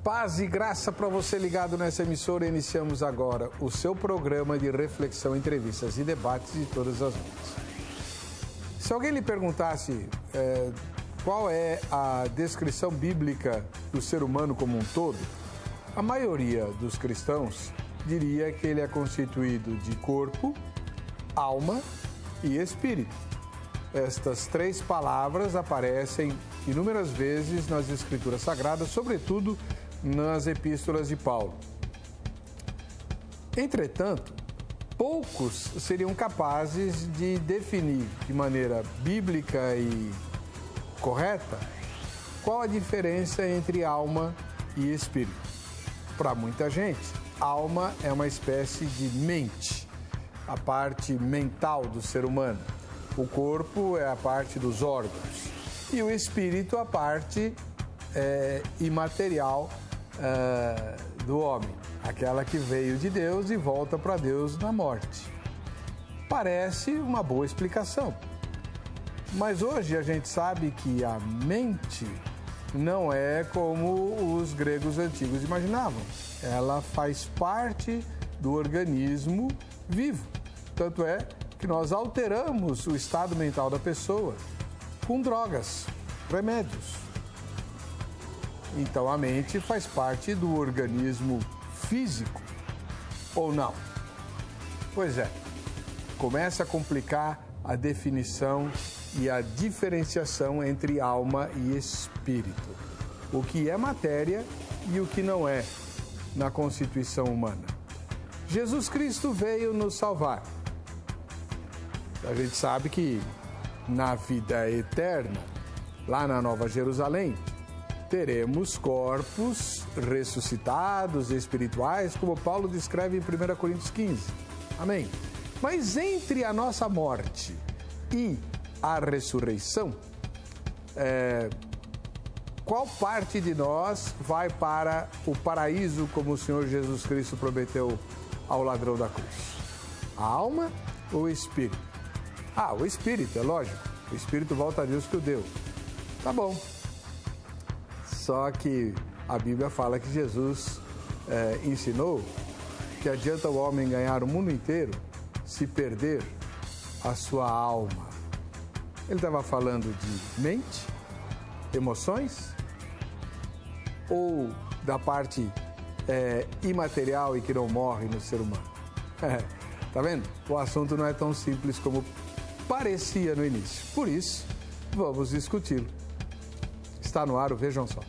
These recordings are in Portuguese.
Paz e graça para você ligado nessa emissora. Iniciamos agora o seu programa de reflexão, entrevistas e debates de todas as noites. Se alguém lhe perguntasse qual é a descrição bíblica do ser humano como um todo, a maioria dos cristãos diria que ele é constituído de corpo, alma e espírito. Estas três palavras aparecem inúmeras vezes nas Escrituras Sagradas, sobretudo nas epístolas de Paulo. Entretanto, poucos seriam capazes de definir de maneira bíblica e correta qual a diferença entre alma e espírito. Para muita gente, alma é uma espécie de mente, a parte mental do ser humano. O corpo é a parte dos órgãos e o espírito a parte imaterial do homem, aquela que veio de Deus e volta para Deus na morte. Parece uma boa explicação, mas hoje a gente sabe que a mente não é como os gregos antigos imaginavam. Ela faz parte do organismo vivo. Tanto é que nós alteramos o estado mental da pessoa com drogas, remédios. Então a mente faz parte do organismo físico, ou não? Pois é, começa a complicar a definição e a diferenciação entre alma e espírito. O que é matéria e o que não é na constituição humana. Jesus Cristo veio nos salvar. A gente sabe que na vida eterna, lá na Nova Jerusalém, teremos corpos ressuscitados, espirituais, como Paulo descreve em 1 Coríntios 15. Amém? Mas entre a nossa morte e a ressurreição, qual parte de nós vai para o paraíso, como o Senhor Jesus Cristo prometeu ao ladrão da cruz? A alma ou o espírito? O espírito, é lógico. O espírito volta a Deus que o deu. Tá bom. Só que a Bíblia fala que Jesus ensinou que adianta o homem ganhar o mundo inteiro se perder a sua alma. Ele estava falando de mente, emoções ou da parte imaterial e que não morre no ser humano? Tá vendo? O assunto não é tão simples como parecia no início. Por isso, vamos discuti-lo. Está no ar o Vejam Só.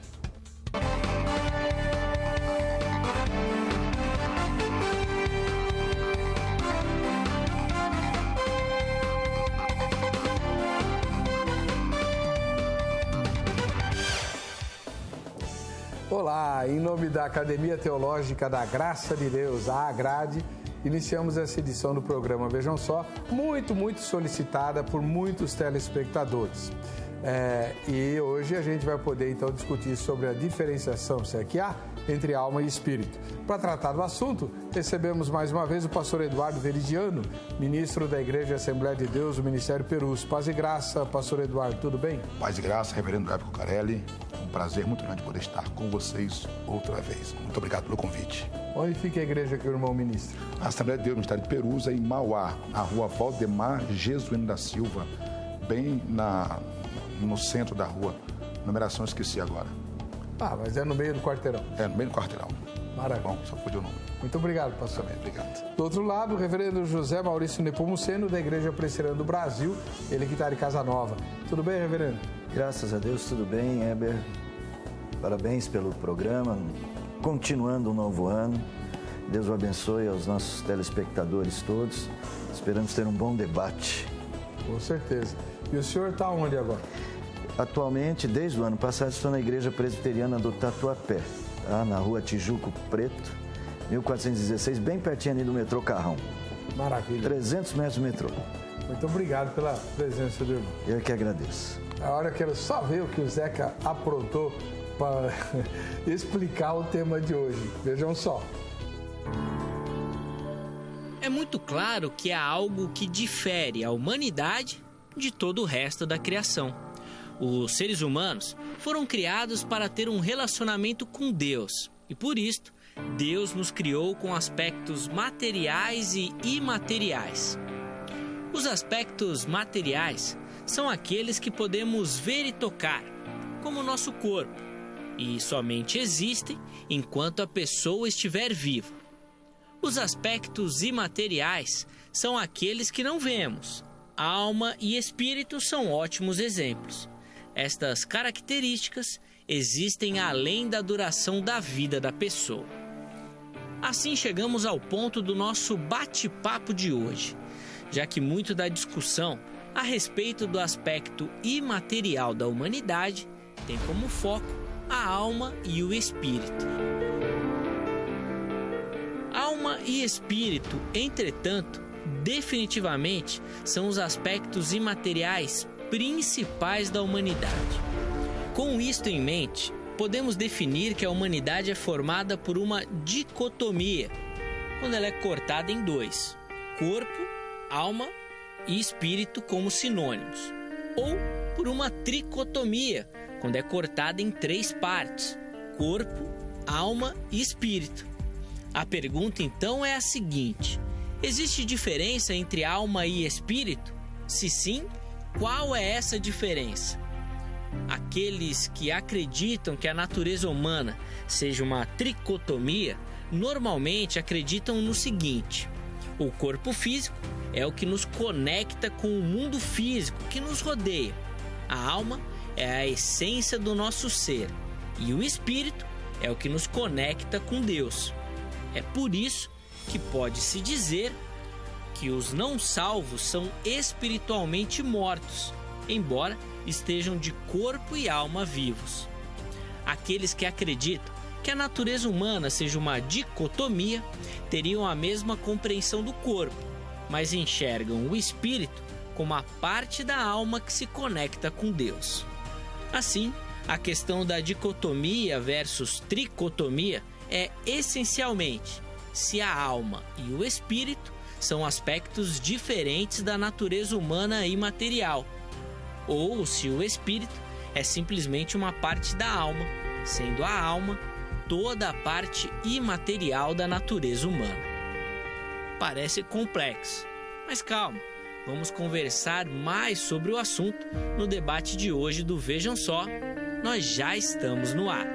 Olá, em nome da Academia Teológica da Graça de Deus, a AGRADE, iniciamos essa edição do programa Vejam Só, muito solicitada por muitos telespectadores. E hoje a gente vai poder então discutir sobre a diferenciação, se é que há, entre alma e espírito. Para tratar do assunto, recebemos mais uma vez o pastor Eduardo Veridiano, ministro da Igreja Assembleia de Deus, do Ministério Perus. Paz e graça, pastor Eduardo, tudo bem? Paz e graça, reverendo Gabi Cucarelli. Um prazer muito grande poder estar com vocês outra vez. Muito obrigado pelo convite. Onde fica a igreja que o irmão ministra? A Assembleia de Deus, no estado de Perus, em Mauá, na rua Valdemar Jesuíno da Silva, bem no centro da rua. Numeração esqueci agora. Mas é no meio do quarteirão. É, no meio do quarteirão. Maravilha. Bom, só foi o nome. Muito obrigado, pastor. Também, obrigado. Do outro lado, o reverendo José Maurício Nepomuceno, da Igreja Presbiteriana do Brasil, ele que está de Casa Nova. Tudo bem, reverendo? Graças a Deus, tudo bem, Heber. Parabéns pelo programa. Continuando um novo ano. Deus o abençoe aos nossos telespectadores todos. Esperamos ter um bom debate. Com certeza. E o senhor está onde agora? Atualmente, desde o ano passado, estou na Igreja Presbiteriana do Tatuapé, tá? Na rua Tijuco Preto, 1416, bem pertinho ali do metrô Carrão. Maravilha. 300 metros do metrô. Muito obrigado pela presença do irmão. Eu que agradeço. Agora eu quero só ver o que o Zeca aprontou para explicar o tema de hoje. Vejam só. É muito claro que há algo que difere a humanidade de todo o resto da criação. Os seres humanos foram criados para ter um relacionamento com Deus e, por isto, Deus nos criou com aspectos materiais e imateriais. Os aspectos materiais são aqueles que podemos ver e tocar, como o nosso corpo, e somente existem enquanto a pessoa estiver viva. Os aspectos imateriais são aqueles que não vemos. Alma e espírito são ótimos exemplos. Estas características existem além da duração da vida da pessoa. Assim chegamos ao ponto do nosso bate-papo de hoje, já que muito da discussão a respeito do aspecto imaterial da humanidade tem como foco a alma e o espírito. Alma e espírito, entretanto, definitivamente são os aspectos imateriais principais da humanidade. Com isto em mente, podemos definir que a humanidade é formada por uma dicotomia, quando ela é cortada em dois: corpo, alma e espírito como sinônimos, ou por uma tricotomia, quando é cortada em três partes: corpo, alma e espírito. A pergunta então é a seguinte: existe diferença entre alma e espírito? Se sim, qual é essa diferença? Aqueles que acreditam que a natureza humana seja uma tricotomia, normalmente acreditam no seguinte: o corpo físico é o que nos conecta com o mundo físico que nos rodeia. A alma é a essência do nosso ser e o espírito é o que nos conecta com Deus. É por isso que pode-se dizer que os não salvos são espiritualmente mortos, embora estejam de corpo e alma vivos. Aqueles que acreditam que a natureza humana seja uma dicotomia teriam a mesma compreensão do corpo, mas enxergam o espírito como a parte da alma que se conecta com Deus. Assim, a questão da dicotomia versus tricotomia é essencialmente se a alma e o espírito são aspectos diferentes da natureza humana imaterial, ou se o espírito é simplesmente uma parte da alma, sendo a alma toda a parte imaterial da natureza humana. Parece complexo, mas calma, vamos conversar mais sobre o assunto no debate de hoje do Vejam Só. Nós já estamos no ar.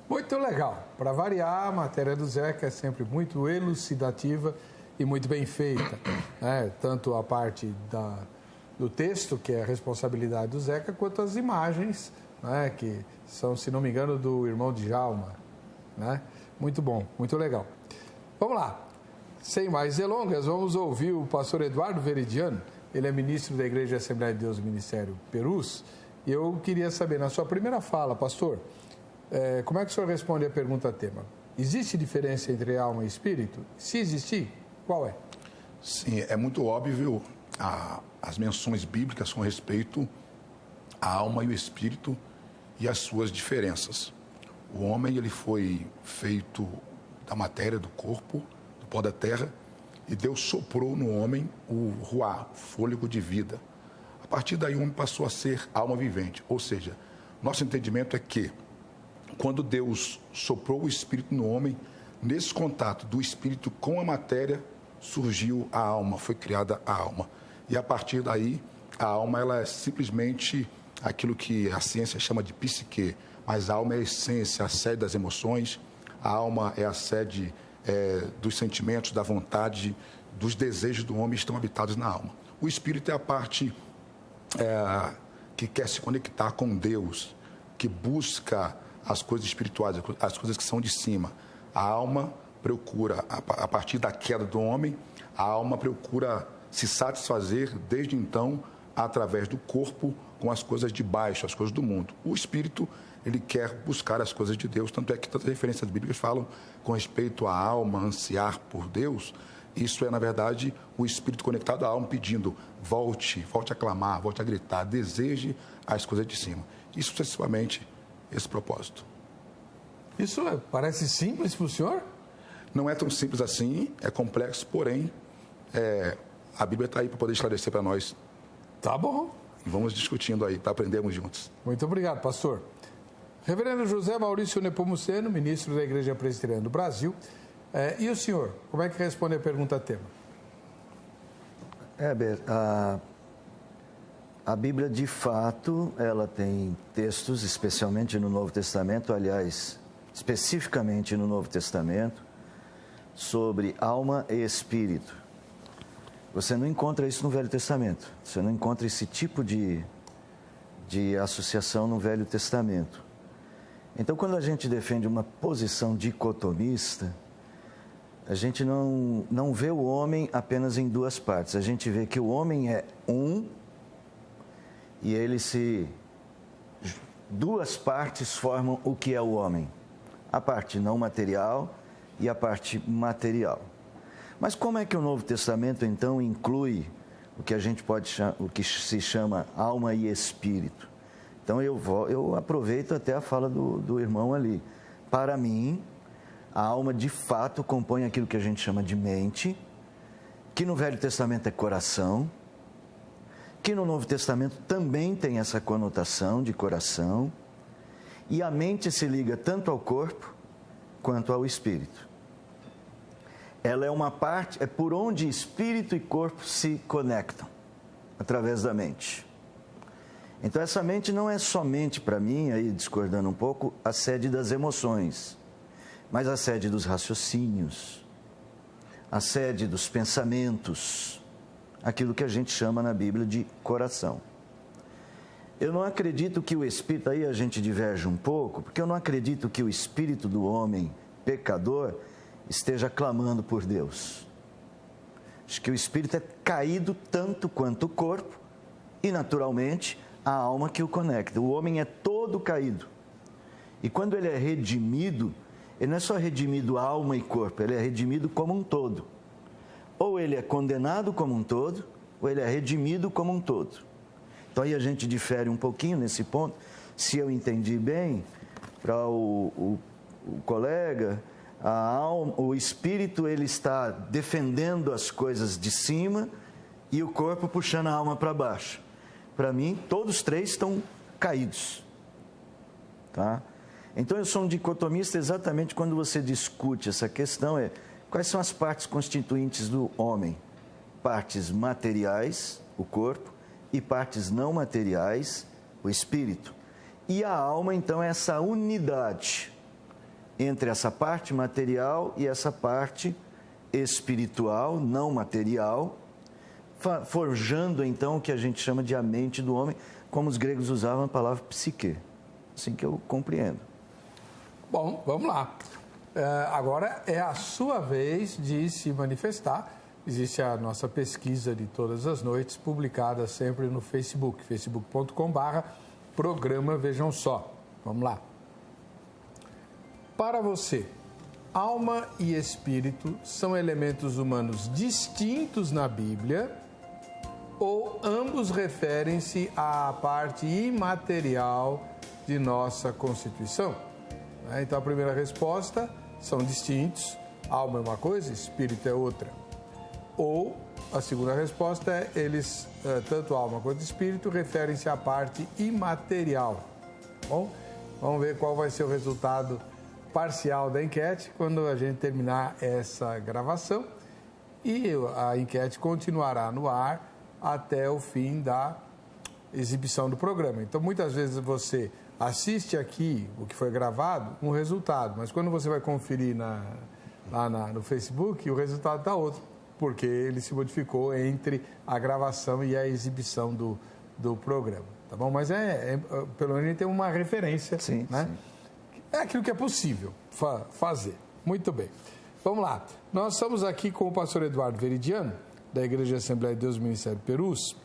Muito legal. Para variar, a matéria do Zeca é sempre muito elucidativa e muito bem feita, né? Tanto a parte do texto, que é a responsabilidade do Zeca, quanto as imagens, né? Que são, se não me engano, do irmão Djalma, né? Muito bom, muito legal. Vamos lá. Sem mais delongas, vamos ouvir o pastor Eduardo Veridiano. Ele é ministro da Igreja Assembleia de Deus do Ministério Perus. E eu queria saber, na sua primeira fala, pastor, como é que o senhor responde à pergunta tema? Existe diferença entre alma e espírito? Se existir, qual é? Sim, é muito óbvio as menções bíblicas com respeito à alma e o espírito e as suas diferenças. O homem, ele foi feito da matéria, do corpo, do pó da terra, e Deus soprou no homem o ruá, o fôlego de vida. A partir daí o homem passou a ser alma vivente, ou seja, nosso entendimento é que quando Deus soprou o espírito no homem, nesse contato do espírito com a matéria, surgiu a alma, foi criada a alma. E a partir daí, a alma ela é simplesmente aquilo que a ciência chama de psique, mas a alma é a essência, a sede das emoções, a alma é a sede dos sentimentos, da vontade, dos desejos do homem estão habitados na alma. O espírito é a parte que quer se conectar com Deus, que busca as coisas espirituais, as coisas que são de cima. A alma procura, a partir da queda do homem, a alma procura se satisfazer desde então através do corpo com as coisas de baixo, as coisas do mundo. O espírito, ele quer buscar as coisas de Deus, tanto é que tantas referências bíblicas falam com respeito à alma, ansiar por Deus. Isso é, na verdade, o espírito conectado à alma pedindo, volte a clamar, volte a gritar, deseje as coisas de cima. Isso, sucessivamente, esse propósito. Isso parece simples para o senhor? Não é tão simples assim, é complexo, porém, a Bíblia está aí para poder esclarecer para nós. Tá bom. E vamos discutindo aí, para aprendermos juntos. Muito obrigado, pastor. Reverendo José Maurício Nepomuceno, ministro da Igreja Presbiteriana do Brasil. E o senhor, como é que responde a pergunta tema? Heber, a Bíblia, de fato, ela tem textos, especialmente no Novo Testamento, aliás, especificamente no Novo Testamento, sobre alma e espírito. Você não encontra isso no Velho Testamento. Você não encontra esse tipo de associação no Velho Testamento. Então, quando a gente defende uma posição dicotomista, a gente não vê o homem apenas em duas partes. A gente vê que o homem é um e duas partes formam o que é o homem. A parte não material e a parte material. Mas como é que o Novo Testamento, então, inclui o que a gente o que se chama alma e espírito? Então, eu aproveito até a fala do irmão ali. Para mim, a alma, de fato, compõe aquilo que a gente chama de mente, que no Velho Testamento é coração, que no Novo Testamento também tem essa conotação de coração, e a mente se liga tanto ao corpo quanto ao espírito. Ela é uma parte, é por onde espírito e corpo se conectam, através da mente. Então, essa mente não é somente, para mim, aí discordando um pouco, a sede das emoções, mas a sede dos raciocínios, a sede dos pensamentos, aquilo que a gente chama na Bíblia de coração. Eu não acredito que o espírito, aí a gente diverge um pouco, porque eu não acredito que o espírito do homem pecador esteja clamando por Deus. Acho que o espírito é caído tanto quanto o corpo e, naturalmente, a alma que o conecta. O homem é todo caído. E quando ele é redimido, ele não é só redimido alma e corpo, ele é redimido como um todo. Ou ele é condenado como um todo, ou ele é redimido como um todo. Então aí a gente difere um pouquinho nesse ponto. Se eu entendi bem, para o colega, a alma, o espírito, ele está defendendo as coisas de cima e o corpo puxando a alma para baixo. Para mim, todos três estão caídos. Tá? Então, eu sou um dicotomista exatamente quando você discute essa questão, quais são as partes constituintes do homem? Partes materiais, o corpo, e partes não materiais, o espírito. E a alma, então, é essa unidade entre essa parte material e essa parte espiritual, não material, forjando, então, o que a gente chama de a mente do homem, como os gregos usavam a palavra psique. Assim que eu compreendo. Bom, vamos lá. Agora é a sua vez de se manifestar. Existe a nossa pesquisa de todas as noites, publicada sempre no Facebook, facebook.com/programa Vejam Só. Vamos lá. Para você, alma e espírito são elementos humanos distintos na Bíblia ou ambos referem-se à parte imaterial de nossa Constituição? Então, a primeira resposta, são distintos, alma é uma coisa, espírito é outra. Ou, a segunda resposta é, eles, tanto alma quanto espírito, referem-se à parte imaterial. Bom, vamos ver qual vai ser o resultado parcial da enquete quando a gente terminar essa gravação. E a enquete continuará no ar até o fim da exibição do programa. Então, muitas vezes você assiste aqui o que foi gravado, um resultado, mas quando você vai conferir lá no Facebook, o resultado está outro, porque ele se modificou entre a gravação e a exibição do programa, tá bom? Mas pelo menos a gente tem uma referência, sim, né? Sim. É aquilo que é possível fazer. Muito bem. Vamos lá. Nós estamos aqui com o pastor Eduardo Veridiano, da Igreja Assembleia de Deus Ministério Perus,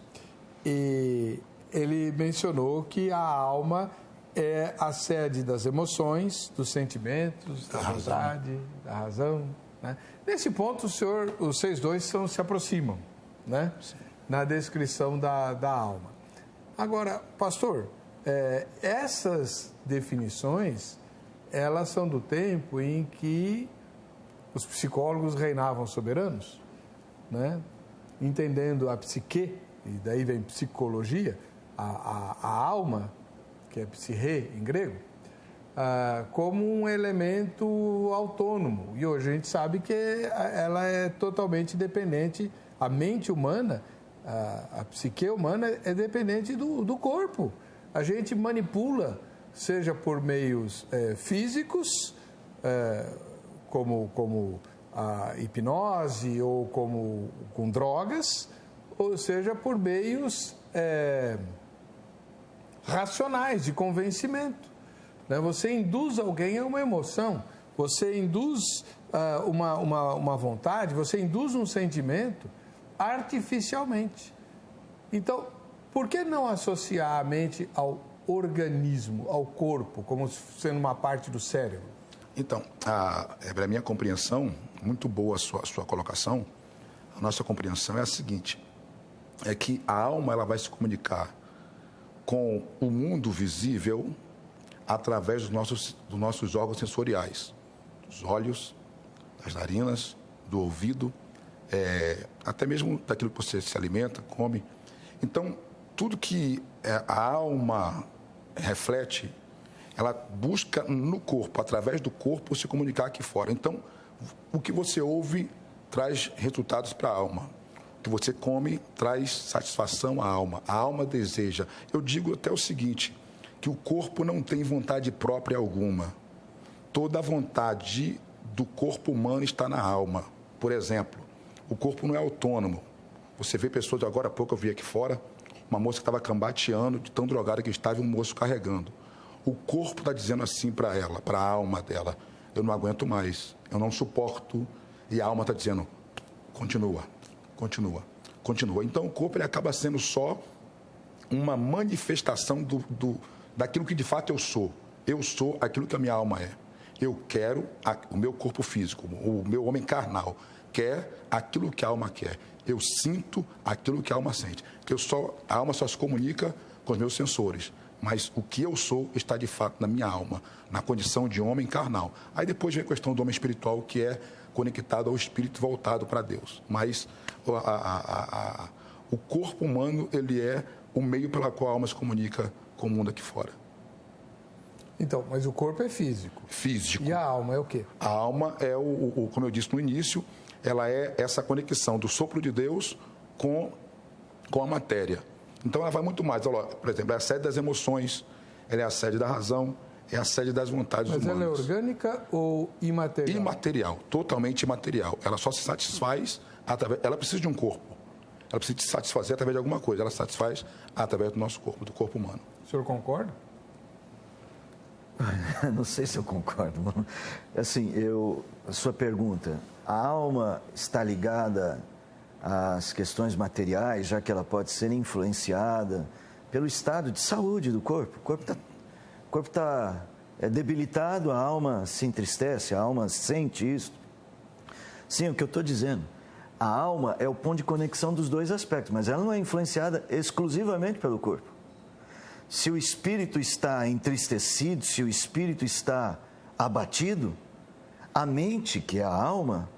e ele mencionou que a alma é a sede das emoções, dos sentimentos, da vontade, da razão. Né? Nesse ponto, vocês dois se aproximam, né? Na descrição da alma. Agora, pastor, essas definições, elas são do tempo em que os psicólogos reinavam soberanos, né? Entendendo a psique, e daí vem psicologia, a alma, que é psirrê em grego, como um elemento autônomo. E hoje a gente sabe que ela é totalmente dependente, a mente humana, a psique humana é dependente do corpo. A gente manipula, seja por meios físicos, como a hipnose ou como com drogas, ou seja por meios racionais, de convencimento. Você induz alguém a uma emoção, você induz uma vontade, você induz um sentimento artificialmente. Então, por que não associar a mente ao organismo, ao corpo, como sendo uma parte do cérebro? Então, a minha compreensão, muito boa a sua colocação, a nossa compreensão é a seguinte, é que a alma ela vai se comunicar com o mundo visível através dos nossos órgãos sensoriais, dos olhos, das narinas, do ouvido, até mesmo daquilo que você se alimenta, come. Então, tudo que a alma reflete, ela busca no corpo, através do corpo, se comunicar aqui fora. Então, o que você ouve traz resultados para a alma. O que você come traz satisfação à alma. A alma deseja. Eu digo até o seguinte, que o corpo não tem vontade própria alguma. Toda a vontade do corpo humano está na alma. Por exemplo, o corpo não é autônomo. Você vê pessoas, agora há pouco eu vi aqui fora, uma moça que estava cambateando, de tão drogada que estava, e um moço carregando. O corpo está dizendo assim para ela, para a alma dela, eu não aguento mais, eu não suporto. E a alma está dizendo, continua, continua, continua. Então o corpo ele acaba sendo só uma manifestação daquilo que de fato eu sou. Eu sou aquilo que a minha alma é. Eu quero o meu corpo físico, o meu homem carnal quer aquilo que a alma quer. Eu sinto aquilo que a alma sente. A alma só se comunica com os meus sensores. Mas o que eu sou está de fato na minha alma, na condição de homem carnal. Aí depois vem a questão do homem espiritual, que é conectado ao espírito voltado para Deus. Mas o corpo humano, ele é o meio pela qual a alma se comunica com o mundo aqui fora. Então, mas o corpo é físico. Físico. E a alma é o quê? A alma é, como eu disse no início, ela é essa conexão do sopro de Deus com a matéria. Então ela vai muito mais. Por exemplo, é a sede das emoções, ela é a sede da razão, é a sede das vontades humanas. Mas ela é orgânica ou imaterial? Imaterial, totalmente imaterial. Ela só se satisfaz através... Ela precisa de um corpo. Ela precisa se satisfazer através de alguma coisa. Ela se satisfaz através do nosso corpo, do corpo humano. O senhor concorda? Não sei se eu concordo. Assim, a sua pergunta, a alma está ligada às questões materiais, já que ela pode ser influenciada pelo estado de saúde do corpo. O corpo está debilitado, a alma se entristece, a alma sente isso. Sim, o que eu estou dizendo, a alma é o ponto de conexão dos dois aspectos, mas ela não é influenciada exclusivamente pelo corpo. Se o espírito está entristecido, se o espírito está abatido, a mente, que é a alma,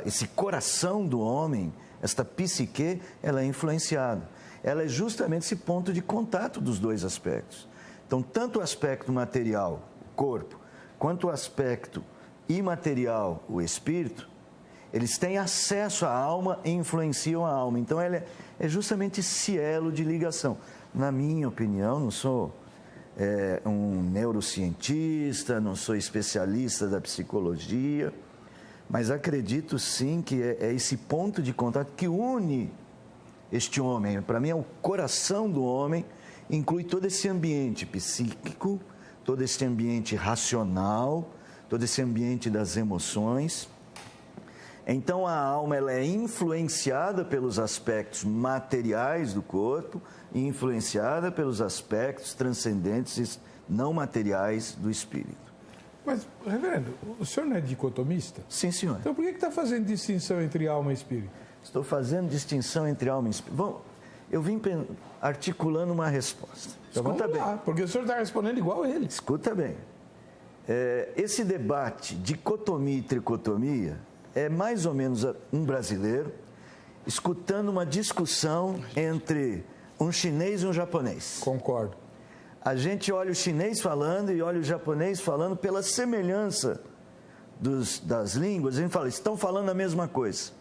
esse coração do homem, esta psique, ela é influenciada. Ela é justamente esse ponto de contato dos dois aspectos. Então, tanto o aspecto material, o corpo, quanto o aspecto imaterial, o espírito, eles têm acesso à alma e influenciam a alma. Então, ela é justamente esse elo de ligação. Na minha opinião, não sou um neurocientista, não sou especialista da psicologia, mas acredito sim que é esse ponto de contato que une este homem. Para mim, é o coração do homem, inclui todo esse ambiente psíquico, todo esse ambiente racional, todo esse ambiente das emoções. Então, a alma ela é influenciada pelos aspectos materiais do corpo e influenciada pelos aspectos transcendentes não materiais do espírito. Mas, reverendo, o senhor não é dicotomista? Sim, senhor. Então, por que está fazendo distinção entre alma e espírito? Estou fazendo distinção entre alma e espírito. Bom, eu vim articulando uma resposta. Escuta bem. Porque o senhor está respondendo igual ele. Escuta bem. Esse debate, dicotomia e tricotomia, é mais ou menos um brasileiro escutando uma discussão entre um chinês e um japonês. Concordo. A gente olha o chinês falando e olha o japonês falando pela semelhança das línguas. A gente fala, estão falando a mesma coisa.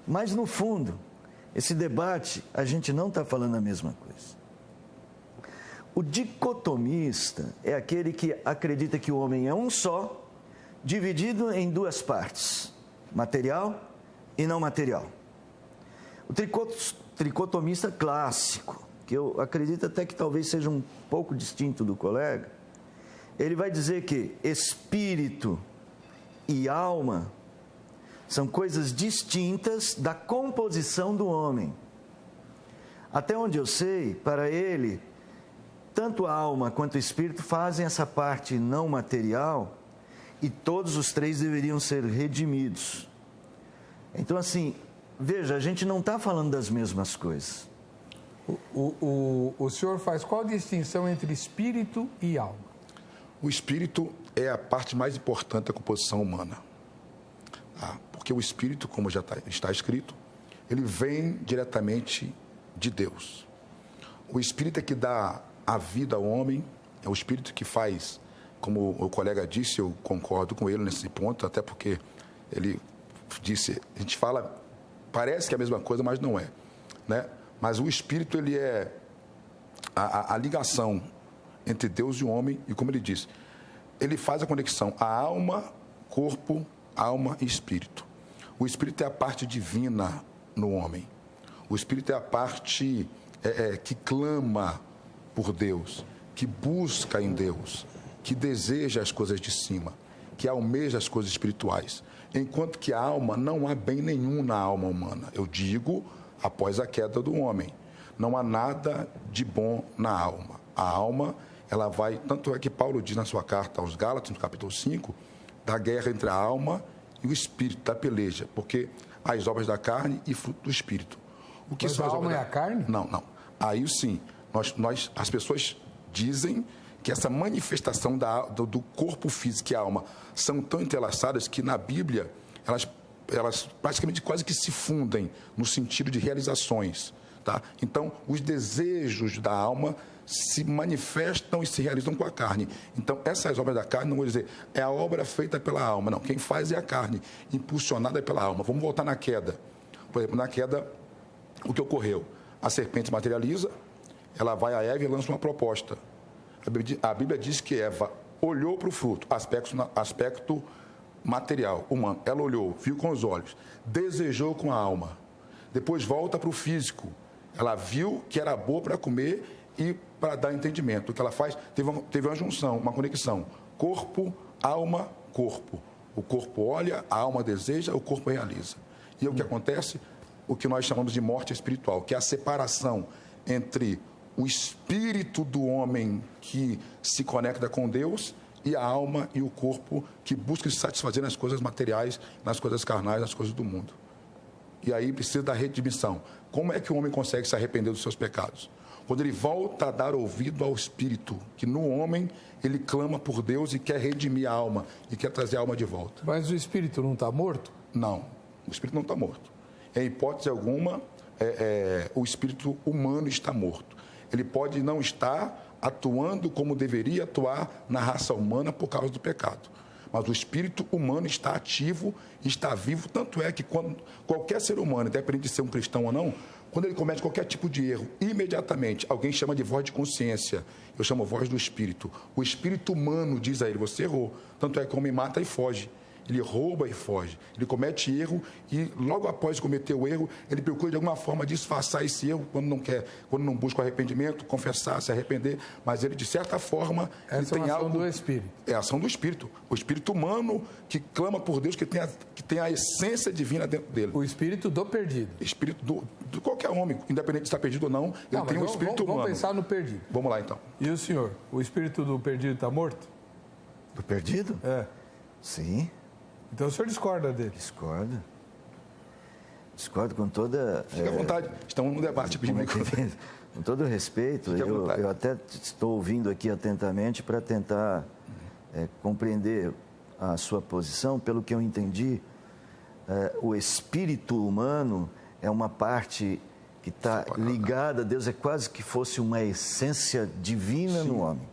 Mas, no fundo, esse debate, a gente não está falando a mesma coisa. O dicotomista é aquele que acredita que o homem é um só, dividido em duas partes, material e não material. O tricotomista clássico, que eu acredito até que talvez seja um pouco distinto do colega, ele vai dizer que espírito e alma são coisas distintas da composição do homem. Até onde eu sei, para ele, tanto a alma quanto o espírito fazem essa parte não material e todos os três deveriam ser redimidos. Então, assim, veja, a gente não está falando das mesmas coisas. O senhor faz qual distinção entre espírito e alma? O espírito é a parte mais importante da composição humana. Porque o espírito, como já está escrito, ele vem diretamente de Deus. O espírito é que dá a vida ao homem, é o espírito que faz, como o colega disse, eu concordo com ele nesse ponto, até porque ele disse, a gente fala, parece que é a mesma coisa, mas não é, né? Mas o espírito, ele é a ligação entre Deus e o homem, e como ele disse, ele faz a conexão, a alma, corpo, alma e espírito. O espírito é a parte divina no homem. O espírito é a parte que clama por Deus, que busca em Deus, que deseja as coisas de cima, que almeja as coisas espirituais. Enquanto que a alma, não há bem nenhum na alma humana. Eu digo, após a queda do homem, não há nada de bom na alma. A alma, ela vai, tanto é que Paulo diz na sua carta aos Gálatas, no capítulo 5, da guerra entre a alma e o espírito, da peleja, porque as obras da carne e fruto do espírito. O que Mas a alma é a carne? Não. Aí sim, as pessoas dizem que essa manifestação do corpo físico e a alma são tão entrelaçadas que na Bíblia elas praticamente quase que se fundem no sentido de realizações. Tá? Então, os desejos da alma se manifestam e se realizam com a carne. Então, essas obras da carne, não vou dizer, é a obra feita pela alma. Não, quem faz é a carne, impulsionada pela alma. Vamos voltar na queda. Por exemplo, na queda, o que ocorreu? A serpente materializa, ela vai a Eva e lança uma proposta. A Bíblia diz que Eva olhou para o fruto, aspecto material, humano. Ela olhou, viu com os olhos, desejou com a alma. Depois volta para o físico. Ela viu que era boa para comer e para dar entendimento. O que ela faz, teve uma junção, uma conexão. Corpo, alma, corpo. O corpo olha, a alma deseja, o corpo realiza. E o que acontece? O que nós chamamos de morte espiritual, que é a separação entre o espírito do homem que se conecta com Deus e a alma e o corpo que busca se satisfazer nas coisas materiais, nas coisas carnais, nas coisas do mundo. E aí precisa da redimissão. Como é que o homem consegue se arrepender dos seus pecados? Quando ele volta a dar ouvido ao Espírito, que no homem ele clama por Deus e quer redimir a alma, e quer trazer a alma de volta. Mas o Espírito não está morto? Não, o Espírito não está morto. Em hipótese alguma, o Espírito humano está morto. Ele pode não estar atuando como deveria atuar na raça humana por causa do pecado. Mas o espírito humano está ativo, está vivo, tanto é que quando qualquer ser humano, independente de ser um cristão ou não, quando ele comete qualquer tipo de erro, imediatamente alguém chama de voz de consciência. Eu chamo voz do espírito. O espírito humano diz a ele, você errou. Tanto é que o homem mata e foge. Ele rouba e foge. Ele comete erro e logo após cometer o erro, ele procura de alguma forma disfarçar esse erro quando não quer, quando não busca o arrependimento, confessar, se arrepender. Mas ele, de certa forma, ele tem algo... É a ação do Espírito. É a ação do Espírito. O Espírito humano que clama por Deus, que tem a essência divina dentro dele. O Espírito do perdido. Espírito de qualquer homem, independente de estar perdido ou não, ele tem um Espírito humano. Vamos pensar no perdido. Vamos lá, então. E o senhor? O Espírito do perdido está morto? Do perdido? É. Sim. Então o senhor discorda dele? Discordo. Discordo com toda... Fique à vontade, estamos no debate. Com todo respeito, eu até estou ouvindo aqui atentamente para tentar compreender a sua posição. Pelo que eu entendi, o espírito humano é uma parte que está ligada a Deus, é quase que fosse uma essência divina no homem.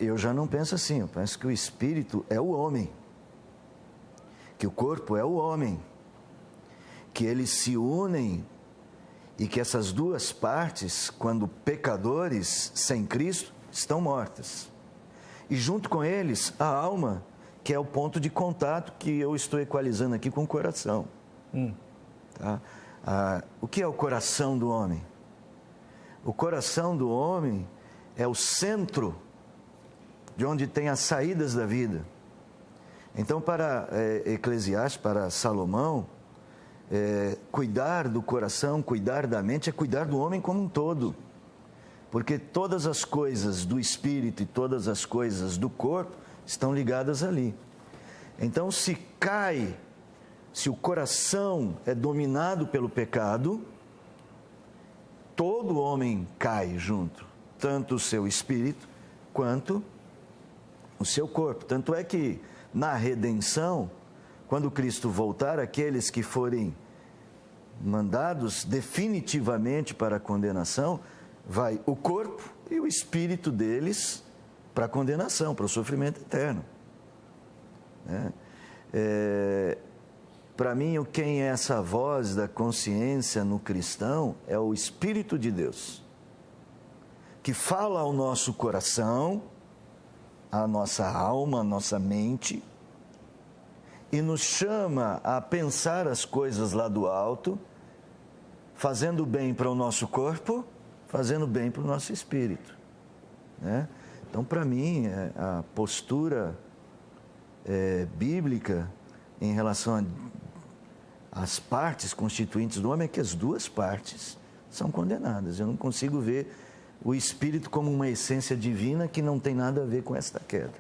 Eu já não penso assim, eu penso que o espírito é o homem, que o corpo é o homem, que eles se unem e que essas duas partes, quando pecadores sem Cristo, estão mortas. E junto com eles, a alma, que é o ponto de contato que eu estou equalizando aqui com o coração. Tá? O que é o coração do homem? O coração do homem é o centro de onde tem as saídas da vida. Então, para Eclesiastes, para Salomão, cuidar do coração, cuidar da mente, é cuidar do homem como um todo. Porque todas as coisas do espírito e todas as coisas do corpo estão ligadas ali. Então, se o coração é dominado pelo pecado, todo homem cai junto, tanto o seu espírito quanto o seu corpo. Tanto é que na redenção, quando Cristo voltar, aqueles que forem mandados definitivamente para a condenação, vai o corpo e o espírito deles para a condenação, para o sofrimento eterno. Para mim, quem é essa voz da consciência no cristão é o Espírito de Deus, que fala ao nosso coração, à nossa alma, à nossa mente, e nos chama a pensar as coisas lá do alto, fazendo bem para o nosso corpo, fazendo bem para o nosso espírito. Então, para mim, a postura bíblica em relação às partes constituintes do homem é que as duas partes são condenadas. Eu não consigo ver o espírito como uma essência divina que não tem nada a ver com esta queda.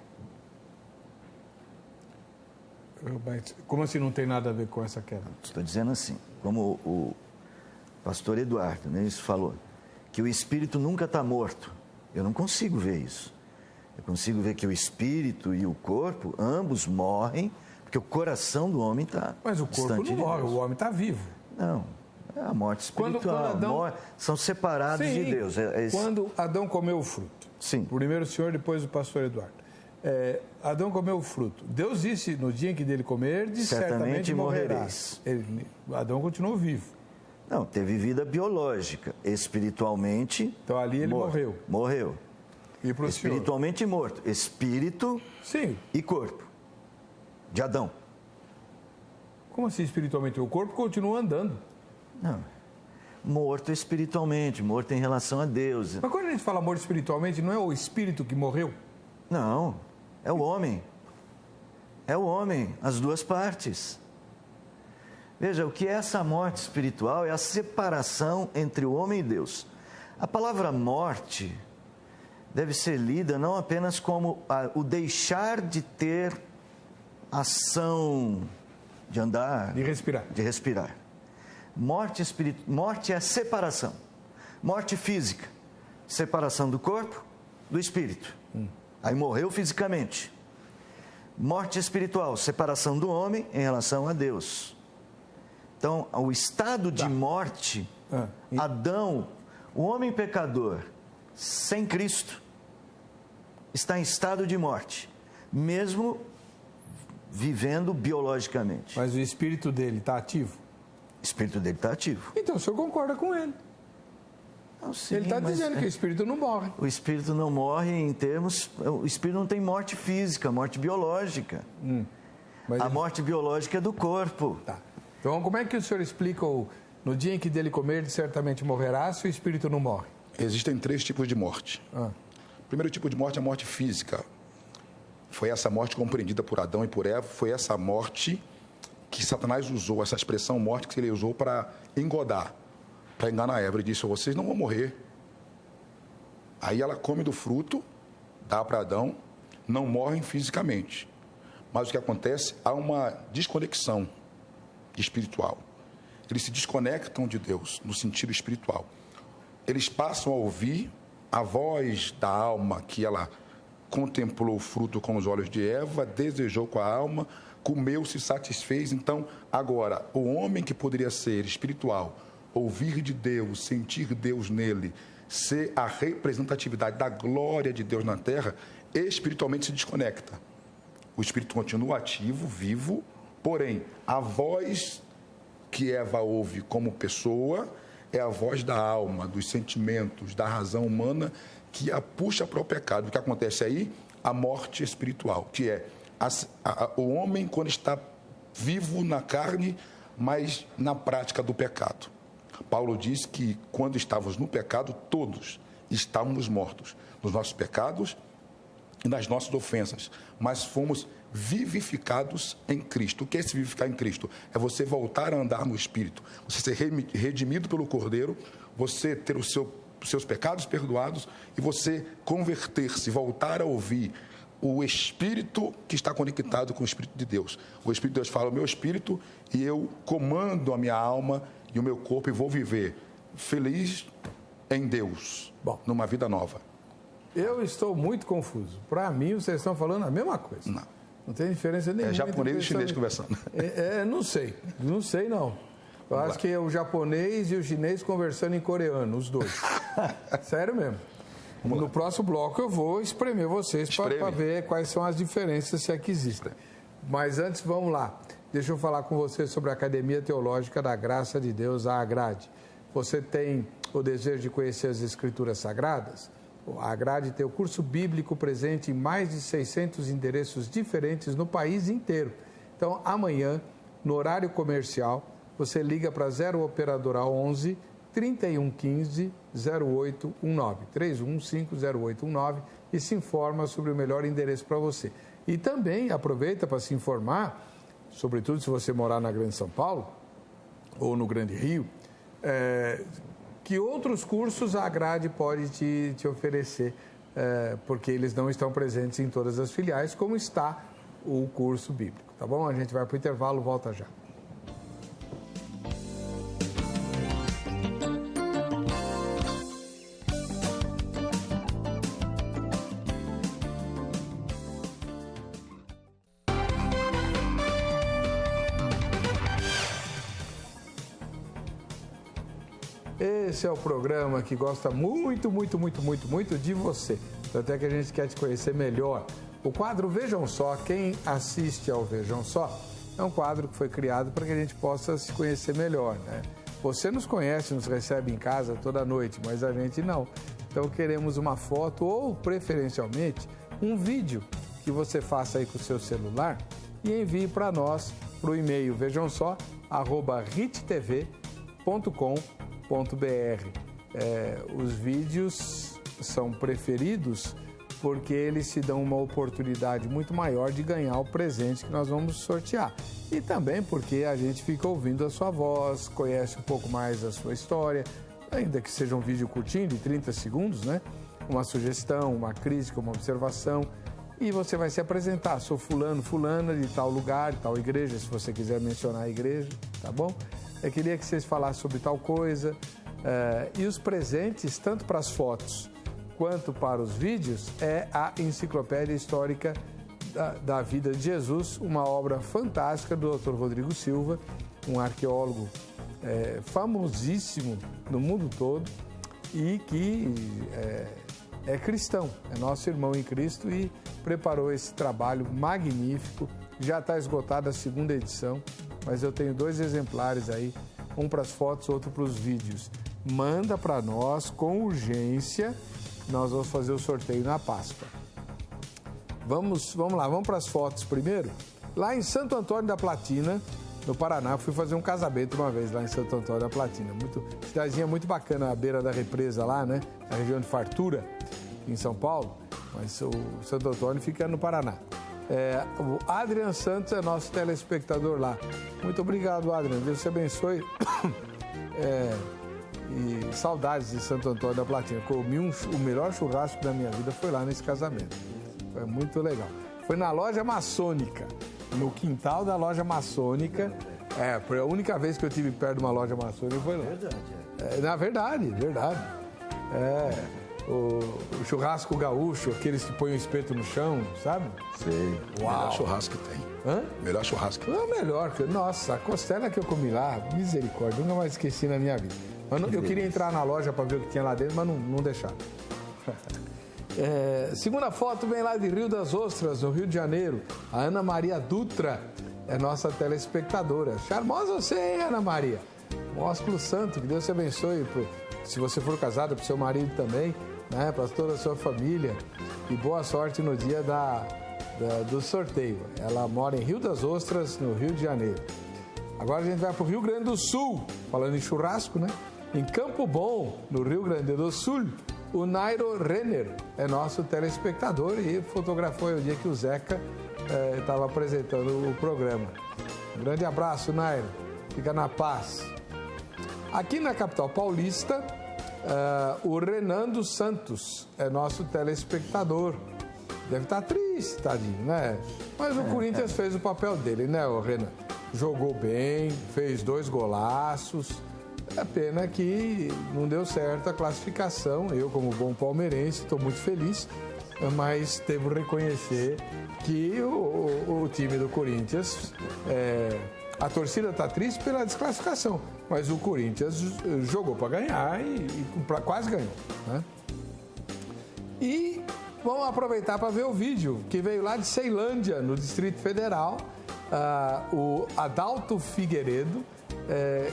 Como assim não tem nada a ver com essa queda? Estou dizendo assim, como o pastor Eduardo, né, isso falou, que o espírito nunca está morto. Eu não consigo ver isso. Eu consigo ver que o espírito e o corpo, ambos morrem, porque o coração do homem está distante de Deus. Mas o corpo não morre, o homem está vivo. Não, é a morte espiritual. São separados de Deus. Quando Adão comeu o fruto, primeiro o senhor, depois o pastor Eduardo, Adão comeu o fruto. Deus disse, no dia em que dele comer, certamente morrereis. Adão continuou vivo. Não, teve vida biológica, espiritualmente. Então ali ele morreu. E para o espiritualmente senhor? Morto. Espírito e corpo de Adão. Como assim espiritualmente? O corpo continua andando. Não. Morto espiritualmente, morto em relação a Deus. Mas quando a gente fala morto espiritualmente, não é o espírito que morreu? Não, é o homem. É o homem, as duas partes. Veja, o que é essa morte espiritual é a separação entre o homem e Deus. A palavra morte deve ser lida não apenas como o deixar de ter ação, de andar, de respirar. Morte é separação. Morte física, separação do corpo do espírito. Aí morreu fisicamente. Morte espiritual, separação do homem em relação a Deus. Então, o estado de morte, Adão, o homem pecador, sem Cristo, está em estado de morte, mesmo vivendo biologicamente. Mas o espírito dele está ativo? O espírito dele está ativo. Então o senhor concorda com ele? Não, sim, ele está dizendo que o espírito não morre. O espírito não morre em termos... O espírito não tem morte física, morte biológica. A morte biológica é do corpo. Tá. Então, como é que o senhor explica no dia em que dele comer, certamente morrerá, se o espírito não morre? Existem 3 tipos de morte. O primeiro tipo de morte é a morte física. Foi essa morte compreendida por Adão e por Eva, foi essa morte que Satanás usou, essa expressão morte que ele usou para engodar, para enganar Eva. Ele disse, vocês não vão morrer. Aí ela come do fruto, dá para Adão, não morrem fisicamente. Mas o que acontece? Há uma desconexão espiritual. Eles se desconectam de Deus no sentido espiritual. Eles passam a ouvir a voz da alma que ela contemplou o fruto com os olhos de Eva, desejou com a alma, comeu, se satisfez. Então, agora, o homem que poderia ser espiritual, ouvir de Deus, sentir Deus nele, ser a representatividade da glória de Deus na terra, espiritualmente se desconecta. O espírito continua ativo, vivo, porém, a voz que Eva ouve como pessoa é a voz da alma, dos sentimentos, da razão humana que a puxa para o pecado. O que acontece aí? A morte espiritual, que é o homem quando está vivo na carne, mas na prática do pecado. Paulo diz que quando estávamos no pecado, todos estávamos mortos nos nossos pecados e nas nossas ofensas, mas fomos vivificados em Cristo. O que é se vivificar em Cristo? É você voltar a andar no Espírito, você ser redimido pelo Cordeiro, você ter os seus pecados perdoados e você converter-se, voltar a ouvir o Espírito que está conectado com o Espírito de Deus. O Espírito de Deus fala, o meu Espírito, e eu comando a minha alma e o meu corpo e vou viver feliz em Deus, numa vida nova. Eu estou muito confuso. Para mim, vocês estão falando a mesma coisa. Não tem diferença nenhuma. É japonês e chinês conversando. Não sei não. Eu acho que é o japonês e o chinês conversando em coreano, os dois. Sério mesmo. No próximo bloco eu vou espremer vocês para ver quais são as diferenças, se é que existem. Mas antes, vamos lá. Deixa eu falar com você sobre a Academia Teológica da Graça de Deus, a Agrade. Você tem o desejo de conhecer as Escrituras Sagradas? A Agrade tem o curso bíblico presente em mais de 600 endereços diferentes no país inteiro. Então, amanhã, no horário comercial, você liga para 0 Operadora 11 3115 0819, 315-0819 e se informa sobre o melhor endereço para você. E também aproveita para se informar, sobretudo se você morar na Grande São Paulo ou no Grande Rio, que outros cursos a Agrade pode te oferecer, porque eles não estão presentes em todas as filiais, como está o curso bíblico, tá bom? A gente vai para o intervalo, volta já. Esse é o programa que gosta muito de você. Até que a gente quer te conhecer melhor. O quadro Vejam Só, quem assiste ao Vejam Só, é um quadro que foi criado para que a gente possa se conhecer melhor, né? Você nos conhece, nos recebe em casa toda noite, mas a gente não. Então queremos uma foto ou, preferencialmente, um vídeo que você faça aí com o seu celular e envie para nós, para o e-mail vejamsó@rittv.com.br. Os vídeos são preferidos porque eles te dão uma oportunidade muito maior de ganhar o presente que nós vamos sortear. E também porque a gente fica ouvindo a sua voz, conhece um pouco mais a sua história, ainda que seja um vídeo curtinho, de 30 segundos, né? Uma sugestão, uma crítica, uma observação. E você vai se apresentar, sou fulano, fulana de tal lugar, de tal igreja, se você quiser mencionar a igreja, tá bom? Eu queria que vocês falassem sobre tal coisa. E os presentes, tanto para as fotos quanto para os vídeos, é a Enciclopédia Histórica da Vida de Jesus, uma obra fantástica do Dr. Rodrigo Silva, um arqueólogo famosíssimo no mundo todo e que é cristão, é nosso irmão em Cristo e preparou esse trabalho magnífico. Já está esgotada a 2ª edição, mas eu tenho 2 exemplares aí, um para as fotos, outro para os vídeos. Manda para nós com urgência, nós vamos fazer o sorteio na Páscoa. Vamos lá, vamos para as fotos primeiro. Lá em Santo Antônio da Platina, no Paraná, fui fazer um casamento uma vez lá em Santo Antônio da Platina. Cidadezinha muito bacana, à beira da represa lá, né? Na região de Fartura, em São Paulo, mas o Santo Antônio fica no Paraná. O Adrian Santos é nosso telespectador lá. Muito obrigado, Adrian. Deus te abençoe. E saudades de Santo Antônio da Platina. Comi o melhor churrasco da minha vida foi lá nesse casamento. Foi muito legal. Foi na loja maçônica, no quintal da loja maçônica. Foi a única vez que eu estive perto de uma loja maçônica foi lá. Verdade. O churrasco gaúcho, aqueles que põem o espeto no chão, sabe? Sei. Uau. O melhor churrasco que tem. Hã? Melhor churrasco. Não, melhor. Nossa, a costela que eu comi lá, misericórdia, nunca mais esqueci na minha vida. Eu queria entrar na loja para ver o que tinha lá dentro, mas não deixaram. Segunda foto vem lá de Rio das Ostras, no Rio de Janeiro. A Ana Maria Dutra é nossa telespectadora. Charmosa você, hein, Ana Maria? Um ósculo santo, que Deus te abençoe. Se você for casada, para o seu marido também, né? Para toda a sua família. E boa sorte no dia do sorteio. Ela mora em Rio das Ostras, no Rio de Janeiro. Agora a gente vai para o Rio Grande do Sul, falando em churrasco, né? Em Campo Bom, no Rio Grande do Sul, o Nairo Renner é nosso telespectador e fotografou o dia que o Zeca estava apresentando o programa. Um grande abraço, Nairo. Fica na paz. Aqui na capital paulista, o Renan dos Santos é nosso telespectador. Deve estar triste, tadinho, né? Mas o Corinthians fez o papel dele, né, o Renan? Jogou bem, fez 2 golaços. É pena que não deu certo a classificação. Eu, como bom palmeirense, estou muito feliz, mas devo reconhecer que o time do Corinthians, a torcida está triste pela desclassificação, mas o Corinthians jogou para ganhar e quase ganhou, né? E vamos aproveitar para ver o vídeo que veio lá de Ceilândia, no Distrito Federal. O Adalto Figueiredo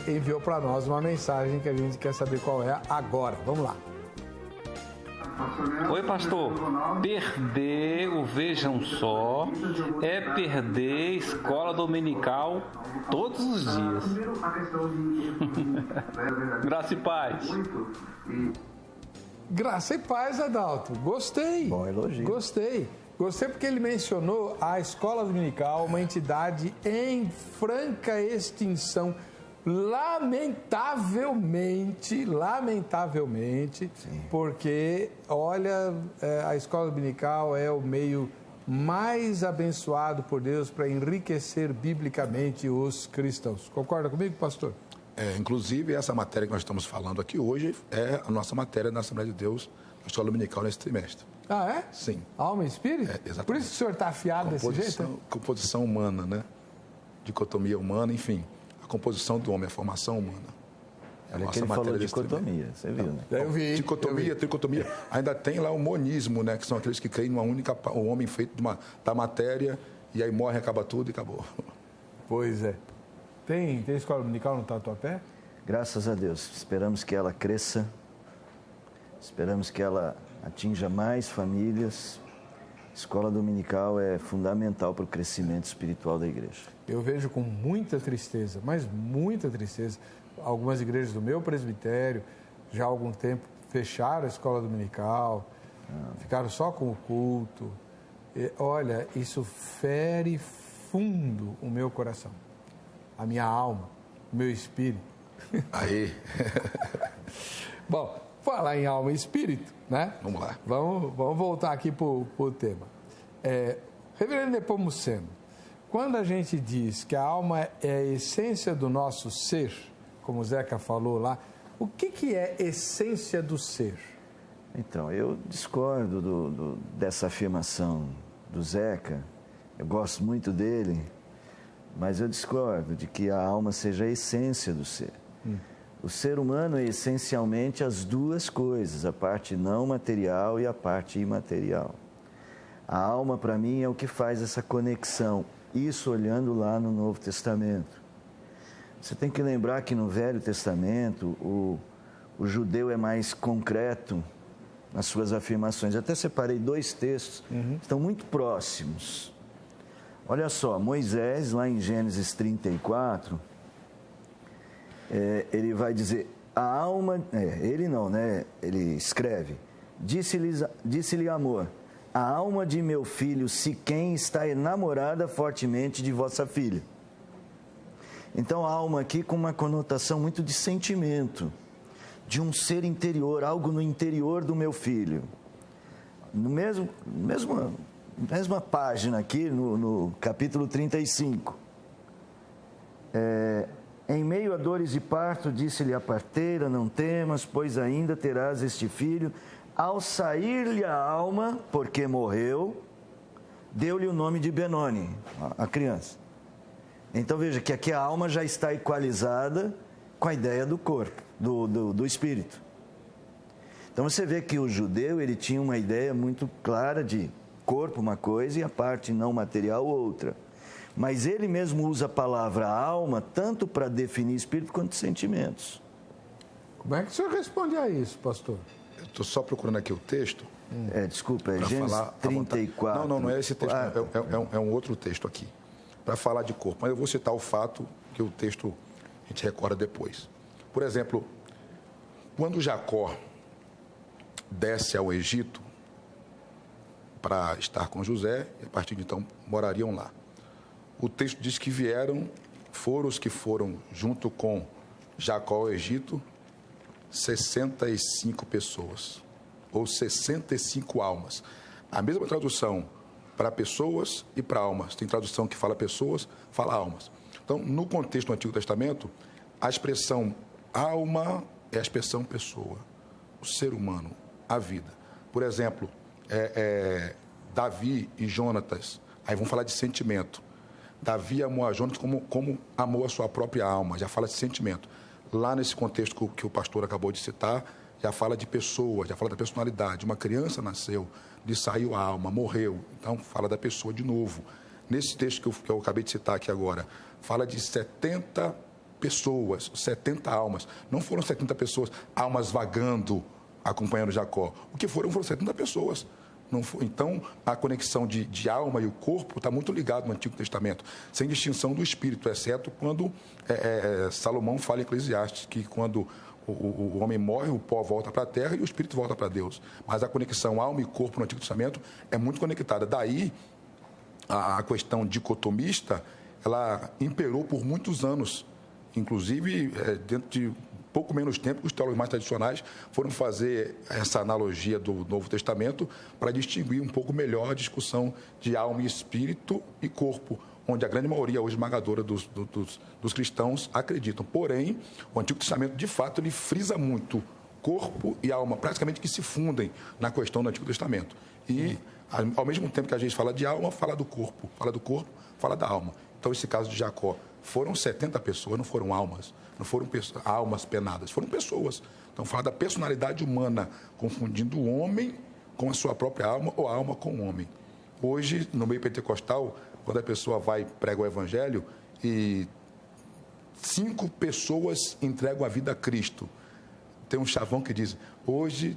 enviou para nós uma mensagem que a gente quer saber qual é agora. Vamos lá. Oi, pastor. Perder o Vejam Só é perder escola dominical todos os dias. Graça e paz. Graça e paz, Adalto. Gostei. Bom elogio. Gostei porque ele mencionou a escola dominical, uma entidade em franca extinção. Lamentavelmente, sim. Porque, olha, a escola dominical é o meio mais abençoado por Deus para enriquecer biblicamente os cristãos. Concorda comigo, pastor? Inclusive, essa matéria que nós estamos falando aqui hoje é a nossa matéria na Assembleia de Deus, na escola dominical nesse trimestre. Ah, é? Sim. Alma e espírito? Exatamente. Por isso que o senhor está afiado desse jeito? Composição humana, né? Dicotomia humana, enfim. A composição do homem, a formação humana. Olha que ele falou dicotomia, você viu, né? Eu vi. Dicotomia, tricotomia. Ainda tem lá o monismo, né? Que são aqueles que creem numa única... O homem feito da matéria, e aí morre, acaba tudo e acabou. Pois é. Tem escola dominical no Tatuapé? Graças a Deus. Esperamos que ela cresça. Esperamos que ela atinja mais famílias. Escola dominical é fundamental para o crescimento espiritual da igreja. Eu vejo com muita tristeza, mas muita tristeza, algumas igrejas do meu presbitério, já há algum tempo, fecharam a escola dominical, ficaram só com o culto. E, olha, isso fere fundo o meu coração, a minha alma, o meu espírito. Aí. Bom, falar em alma e espírito, né? Vamos lá. Vamos voltar aqui para o tema. Reverendo Nepomuceno, quando a gente diz que a alma é a essência do nosso ser, como o Zeca falou lá, o que é essência do ser? Então, eu discordo dessa afirmação do Zeca. Eu gosto muito dele, mas eu discordo de que a alma seja a essência do ser. O ser humano é essencialmente as duas coisas, a parte não material e a parte imaterial. A alma, para mim, é o que faz essa conexão, isso olhando lá no Novo Testamento. Você tem que lembrar que no Velho Testamento, o judeu é mais concreto nas suas afirmações. Até separei 2 textos, que estão muito próximos. Olha só, Moisés, lá em Gênesis 34... ele vai dizer, a alma... ele não, né? Ele escreve, disse-lhe Amor, a alma de meu filho Siquém está enamorada fortemente de vossa filha. Então, a alma aqui com uma conotação muito de sentimento, de um ser interior, algo no interior do meu filho. No mesma página aqui, no capítulo 35, em meio a dores de parto, disse-lhe a parteira, não temas, pois ainda terás este filho. Ao sair-lhe a alma, porque morreu, deu-lhe o nome de Benoni, a criança. Então veja que aqui a alma já está equalizada com a ideia do corpo, do espírito. Então você vê que o judeu, ele tinha uma ideia muito clara de corpo uma coisa e a parte não material outra. Mas ele mesmo usa a palavra alma tanto para definir espírito quanto sentimentos. Como é que o senhor responde a isso, pastor? Eu estou só procurando aqui o texto. Desculpa, é Gênesis 34. Não é esse texto, é um outro texto aqui, para falar de corpo. Mas eu vou citar o fato que o texto a gente recorda depois. Por exemplo, quando Jacó desce ao Egito para estar com José, e a partir de então morariam lá. O texto diz que foram os que foram junto com Jacó ao Egito, 65 pessoas, ou 65 almas. A mesma tradução para pessoas e para almas. Tem tradução que fala pessoas, fala almas. Então, no contexto do Antigo Testamento, a expressão alma é a expressão pessoa, o ser humano, a vida. Por exemplo, Davi e Jonatas, aí vamos falar de sentimento. Davi amou a Jonatas como amou a sua própria alma, já fala de sentimento. Lá nesse contexto que o pastor acabou de citar, já fala de pessoa, já fala da personalidade. Uma criança nasceu, lhe saiu a alma, morreu. Então, fala da pessoa de novo. Nesse texto que eu acabei de citar aqui agora, fala de 70 pessoas, 70 almas. Não foram 70 pessoas, almas vagando, acompanhando Jacó. O que foram 70 pessoas. Não foi. Então, a conexão de alma e o corpo está muito ligado no Antigo Testamento, sem distinção do espírito, exceto quando Salomão fala em Eclesiastes, que quando o homem morre, o pó volta para a terra e o espírito volta para Deus. Mas a conexão alma e corpo no Antigo Testamento é muito conectada. Daí, a questão dicotomista, ela imperou por muitos anos. Inclusive, dentro de pouco menos tempo, os teólogos mais tradicionais foram fazer essa analogia do Novo Testamento para distinguir um pouco melhor a discussão de alma e espírito e corpo, onde a grande maioria hoje esmagadora dos cristãos acreditam. Porém, o Antigo Testamento, de fato, ele frisa muito corpo e alma, praticamente que se fundem na questão do Antigo Testamento. E, ao mesmo tempo que a gente fala de alma, fala do corpo, fala da alma. Então, esse caso de Jacó, foram 70 pessoas, não foram almas, não foram almas penadas, foram pessoas. Então, fala da personalidade humana, confundindo o homem com a sua própria alma ou a alma com o homem. Hoje, no meio pentecostal, quando a pessoa vai prega o evangelho e 5 pessoas entregam a vida a Cristo, tem um chavão que diz, hoje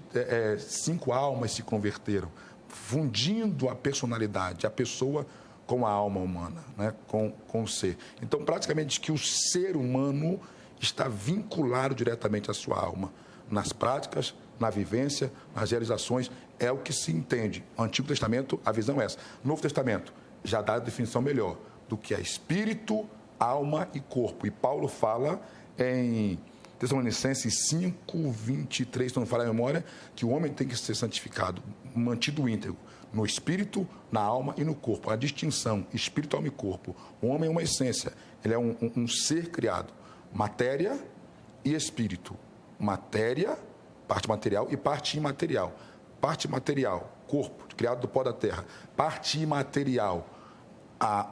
5 almas se converteram, fundindo a personalidade, a pessoa com a alma humana, né? com o ser. Então, praticamente, que o ser humano está vinculado diretamente à sua alma, nas práticas, na vivência, nas realizações, é o que se entende. No Antigo Testamento, a visão é essa. No Novo Testamento, já dá a definição melhor do que é espírito, alma e corpo. E Paulo fala em Tessalonicenses 5, 23, se não falha a memória, que o homem tem que ser santificado, mantido íntegro, no espírito, na alma e no corpo. A distinção, espírito, alma e corpo. O homem é uma essência, ele é um ser criado. Matéria e espírito. Matéria, parte material e parte imaterial. Parte material, corpo, criado do pó da terra. Parte imaterial,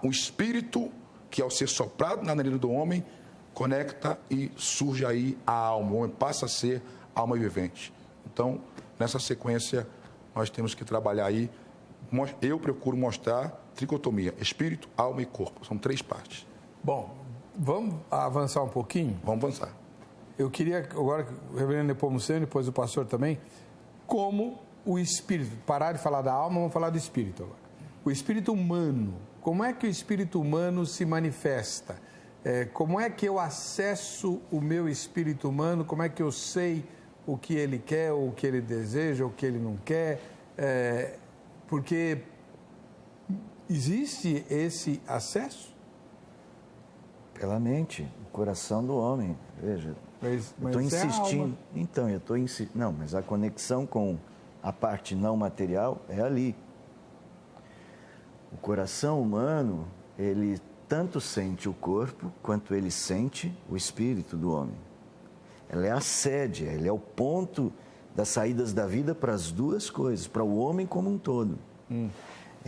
o espírito, que ao ser soprado na narina do homem, conecta e surge aí a alma. O homem passa a ser alma vivente. Então, nessa sequência, nós temos que trabalhar aí. Eu procuro mostrar tricotomia, espírito, alma e corpo. São 3 partes. Bom, vamos avançar um pouquinho? Vamos avançar. Eu queria, agora, o reverendo Nepomuceno, depois o pastor também, como o espírito, parar de falar da alma, vamos falar do espírito agora. O espírito humano, como é que o espírito humano se manifesta? Como é que eu acesso o meu espírito humano? Como é que eu sei o que ele quer, o que ele deseja, o que ele não quer? Porque existe esse acesso? Pela mente, o coração do homem. Veja, mas eu estou insistindo. Então, eu estou insistindo. Não, mas a conexão com a parte não material é ali. O coração humano, ele tanto sente o corpo, quanto ele sente o espírito do homem. Ela é a sede, ele é o ponto das saídas da vida para as duas coisas, para o homem como um todo.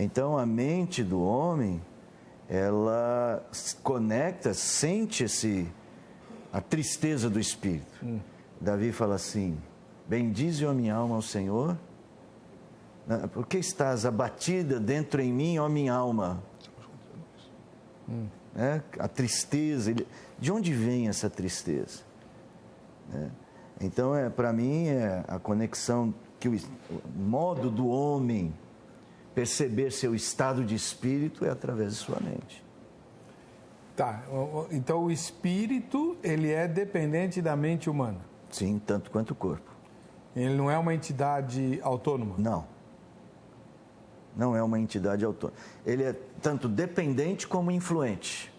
Então, a mente do homem, ela conecta, sente a tristeza do espírito. Davi fala assim: bendize a minha alma ao Senhor, por que estás abatida dentro em mim, ó minha alma? A tristeza, de onde vem essa tristeza? Então, para mim, a conexão, que o modo do homem perceber seu estado de espírito é através de sua mente. Tá, então o espírito, ele é dependente da mente humana? Sim, tanto quanto o corpo. Ele não é uma entidade autônoma? Não. Não é uma entidade autônoma. Ele é tanto dependente como influente.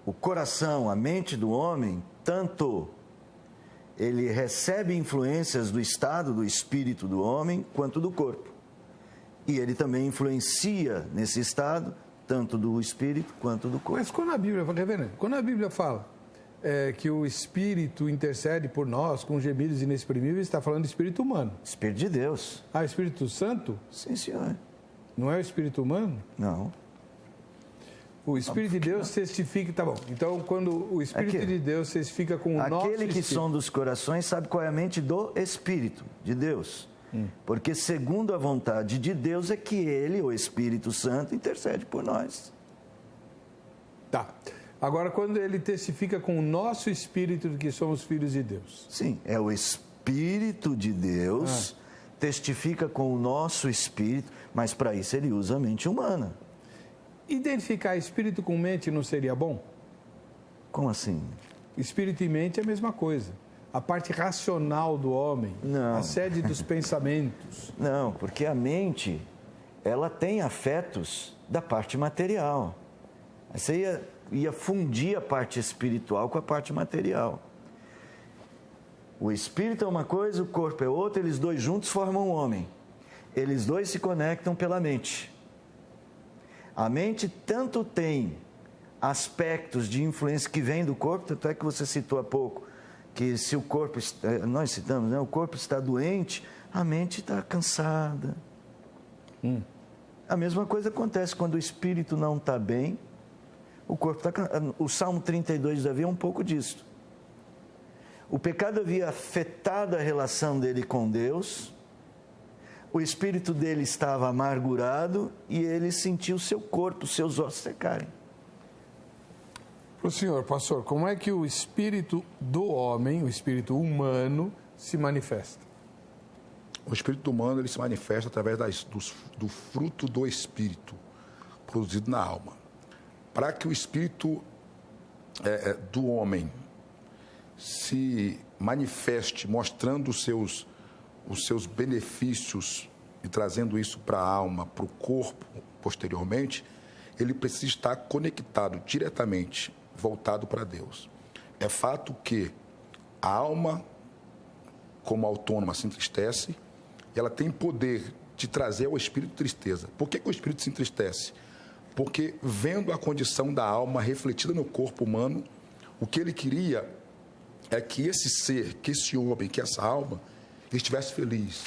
O coração, a mente do homem, tanto ele recebe influências do estado, do espírito do homem, quanto do corpo. E ele também influencia nesse estado, tanto do espírito quanto do corpo. Mas quando a Bíblia fala que o espírito intercede por nós com gemidos inexprimíveis, está falando do espírito humano. Espírito de Deus. Ah, Espírito Santo? Sim, senhor. Não é o espírito humano? Não. O Espírito de Deus testifica, tá bom. Então, quando o Espírito de Deus testifica com o nosso espírito... Aquele que sonda os corações sabe qual é a mente do Espírito de Deus. Porque segundo a vontade de Deus é que Ele, o Espírito Santo, intercede por nós. Tá. Agora, quando Ele testifica com o nosso espírito de que somos filhos de Deus. Sim, é o Espírito de Deus, testifica com o nosso espírito, mas para isso Ele usa a mente humana. Identificar espírito com mente não seria bom? Como assim? Espírito e mente é a mesma coisa. A parte racional do homem, não. A sede dos pensamentos. Não, porque a mente, ela tem afetos da parte material. Você ia fundir a parte espiritual com a parte material. O espírito é uma coisa, o corpo é outra, eles dois juntos formam um homem. Eles dois se conectam pela mente. A mente tanto tem aspectos de influência que vêm do corpo, tanto é que você citou há pouco, que se o corpo, nós citamos, né? O corpo está doente, a mente está cansada. A mesma coisa acontece quando o espírito não está bem, o corpo está cansado. O Salmo 32 de Davi é um pouco disso. O pecado havia afetado a relação dele com Deus, o espírito dele estava amargurado e ele sentiu seu corpo, seus ossos secarem. Para o senhor, pastor, como é que o espírito do homem, o espírito humano, se manifesta? O espírito humano ele se manifesta através do fruto do espírito produzido na alma. Para que o espírito do homem se manifeste mostrando os seus benefícios e trazendo isso para a alma, para o corpo posteriormente, ele precisa estar conectado diretamente, voltado para Deus. É fato que a alma, como autônoma, se entristece e ela tem poder de trazer ao espírito tristeza. Por que o espírito se entristece? Porque vendo a condição da alma refletida no corpo humano, o que ele queria é que esse ser, que esse homem, que essa alma estivesse feliz,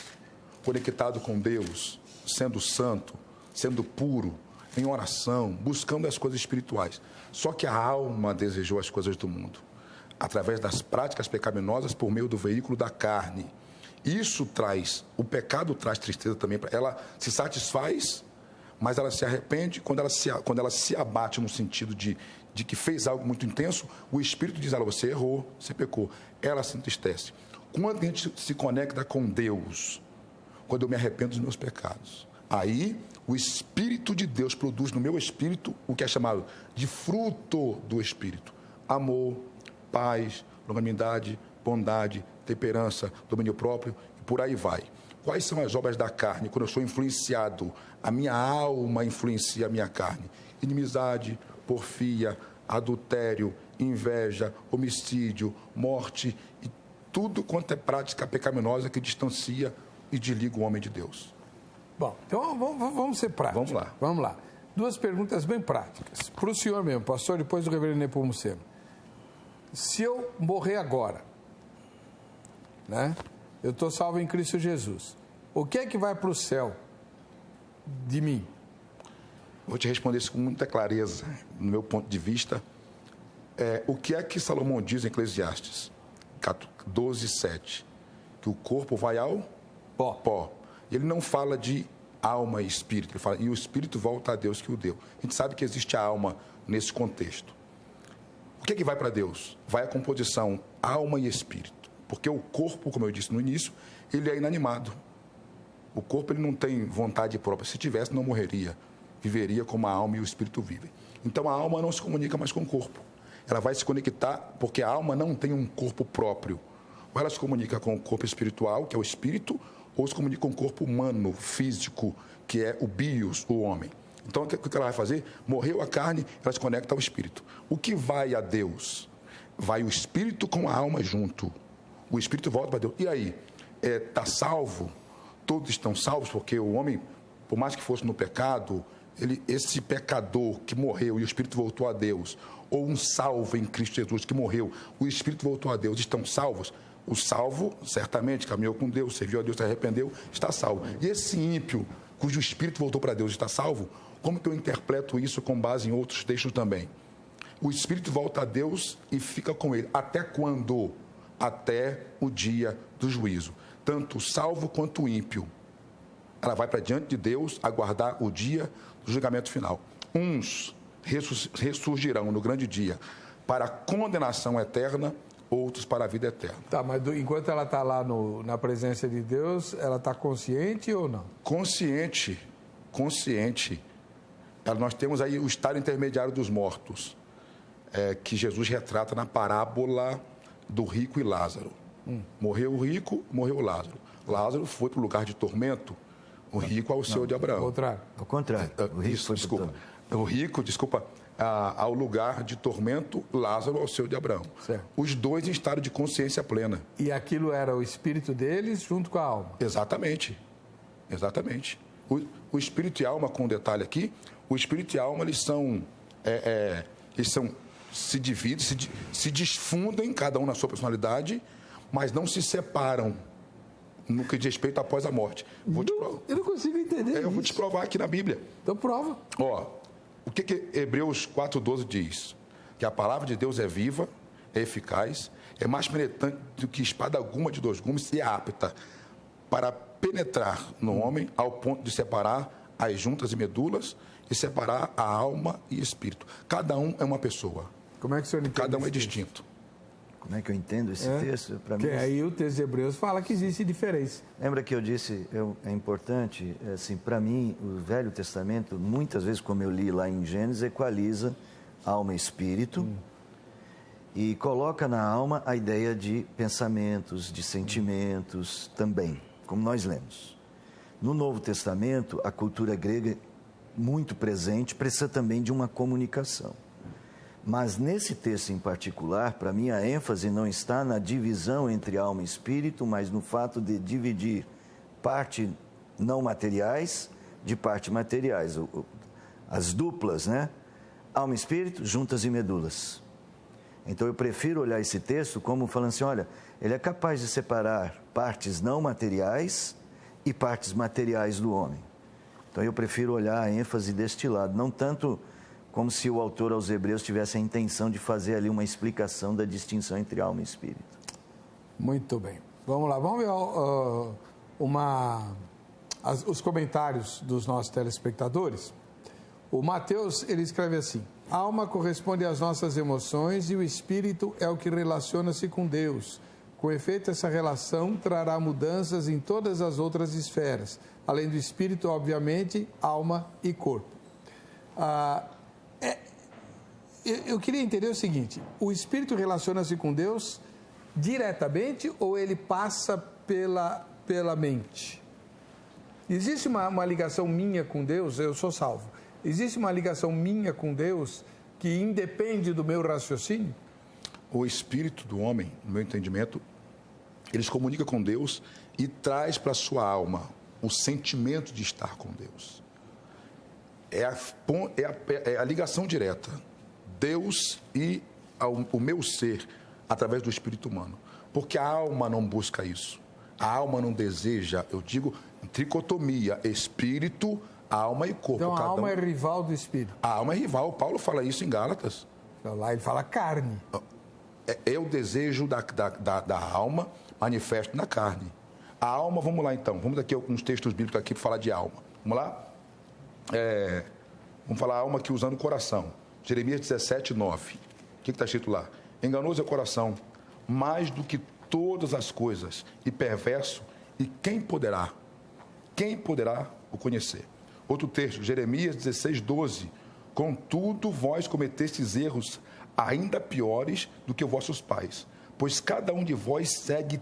conectado com Deus, sendo santo, sendo puro, em oração, buscando as coisas espirituais. Só que a alma desejou as coisas do mundo, através das práticas pecaminosas por meio do veículo da carne. Isso traz, o pecado traz tristeza também. Ela se satisfaz, mas ela se arrepende. Quando ela se abate no sentido de que fez algo muito intenso, o Espírito diz a ela: você errou, você pecou. Ela se entristece. Quando a gente se conecta com Deus, quando eu me arrependo dos meus pecados, aí o Espírito de Deus produz no meu espírito o que é chamado de fruto do Espírito: amor, paz, longanimidade, bondade, temperança, domínio próprio, e por aí vai. Quais são as obras da carne? Quando eu sou influenciado, a minha alma influencia a minha carne: inimizade, porfia, adultério, inveja, homicídio, morte e tudo quanto é prática pecaminosa que distancia e desliga o homem de Deus. Bom, então vamos ser práticos. Vamos lá. Duas perguntas bem práticas. Para o senhor mesmo, pastor, depois do reverendo Nepomuceno. Se eu morrer agora, né? Eu estou salvo em Cristo Jesus. O que é que vai para o céu? de mim? Vou te responder isso com muita clareza, no meu ponto de vista. O que é que Salomão diz em Eclesiastes 12:7? Que o corpo vai ao pó. Ele não fala de alma e espírito, ele fala, e o espírito volta a Deus que o deu. A gente sabe que existe a alma nesse contexto. O que é que vai para Deus? Vai a composição alma e espírito. Porque o corpo, como eu disse no início, ele é inanimado. O corpo ele não tem vontade própria. Se tivesse, não morreria. Viveria como a alma e o espírito vivem. Então a alma não se comunica mais com o corpo. Ela vai se conectar porque a alma não tem um corpo próprio. Ou ela se comunica com o corpo espiritual, que é o espírito, ou se comunica com o corpo humano, físico, que é o bios, o homem. Então, o que ela vai fazer? Morreu a carne, ela se conecta ao espírito. O que vai a Deus? Vai o espírito com a alma junto. O espírito volta para Deus. E aí? Está salvo? Todos estão salvos? Porque o homem, por mais que fosse no pecado, esse pecador que morreu e o espírito voltou a Deus, ou um salvo em Cristo Jesus que morreu, o espírito voltou a Deus, estão salvos? O salvo, certamente, caminhou com Deus, serviu a Deus, se arrependeu, está salvo. E esse ímpio, cujo espírito voltou para Deus, está salvo? Como que eu interpreto isso com base em outros textos também? O espírito volta a Deus e fica com ele. Até quando? Até o dia do juízo. Tanto o salvo quanto o ímpio. Ela vai para diante de Deus aguardar o dia do julgamento final. Uns ressurgirão no grande dia para a condenação eterna, outros para a vida eterna. Tá, mas enquanto ela está lá na presença de Deus, ela está consciente ou não? Consciente. Nós temos aí o estado intermediário dos mortos, que Jesus retrata na parábola do rico e Lázaro. Morreu o rico, morreu o Lázaro. Lázaro foi para o lugar de tormento, o rico ao seio de Abraão. Ao contrário. O rico, ao lugar de tormento, Lázaro ao seio de Abraão. Certo. Os dois em estado de consciência plena. E aquilo era o espírito deles junto com a alma. Exatamente. O espírito e a alma, com um detalhe aqui, o espírito e a alma, eles se dividem, se desfundem, cada um na sua personalidade, mas não se separam no que diz respeito após a morte. Eu não consigo entender isso. Eu vou te provar aqui na Bíblia. Então prova. O que Hebreus 4:12 diz? Que a palavra de Deus é viva, é eficaz, é mais penetrante do que espada alguma de dois gumes e é apta para penetrar no homem ao ponto de separar as juntas e medulas e separar a alma e espírito. Cada um é uma pessoa. Como é que o senhor entende? Cada um é distinto. Como é que eu entendo esse texto? Porque aí o texto de Hebreus fala que existe diferença. Lembra que eu disse, é importante, assim, para mim, o Velho Testamento, muitas vezes, como eu li lá em Gênesis, equaliza alma e espírito e coloca na alma a ideia de pensamentos, de sentimentos também, como nós lemos. No Novo Testamento, a cultura grega, muito presente, precisa também de uma comunicação. Mas nesse texto em particular, para mim, a ênfase não está na divisão entre alma e espírito, mas no fato de dividir parte não materiais de parte materiais. As duplas, né? Alma e espírito, juntas e medulas. Então eu prefiro olhar esse texto como falando assim, olha, ele é capaz de separar partes não materiais e partes materiais do homem. Então eu prefiro olhar a ênfase deste lado, não tanto como se o autor aos Hebreus tivesse a intenção de fazer ali uma explicação da distinção entre alma e espírito. Muito bem. Vamos lá, vamos ver os comentários dos nossos telespectadores. O Mateus, ele escreve assim: a alma corresponde às nossas emoções e o espírito é o que relaciona-se com Deus. Com efeito, essa relação trará mudanças em todas as outras esferas, além do espírito, obviamente, alma e corpo. Eu queria entender o seguinte: o espírito relaciona-se com Deus diretamente ou ele passa pela mente? Existe uma ligação minha com Deus? Eu sou salvo. Existe uma ligação minha com Deus que independe do meu raciocínio? O espírito do homem, no meu entendimento, ele se comunica com Deus e traz para a sua alma o sentimento de estar com Deus. É a ligação direta. Deus e o meu ser através do espírito humano. Porque a alma não busca isso. A alma não deseja, eu digo, tricotomia, espírito, Alma e corpo. Então a alma é rival do espírito. A alma é rival. Paulo fala isso em Gálatas. Então, lá ele fala carne. É o desejo da alma manifesto na carne. A alma, vamos lá então. Vamos aqui alguns textos bíblicos aqui para falar de alma. Vamos lá? Vamos falar a alma aqui usando o coração. Jeremias 17, 9. O que está escrito lá? Enganoso é o coração, mais do que todas as coisas, e perverso, e quem poderá o conhecer? Outro texto, Jeremias 16, 12. Contudo, vós cometestes erros ainda piores do que vossos pais, pois cada um de vós segue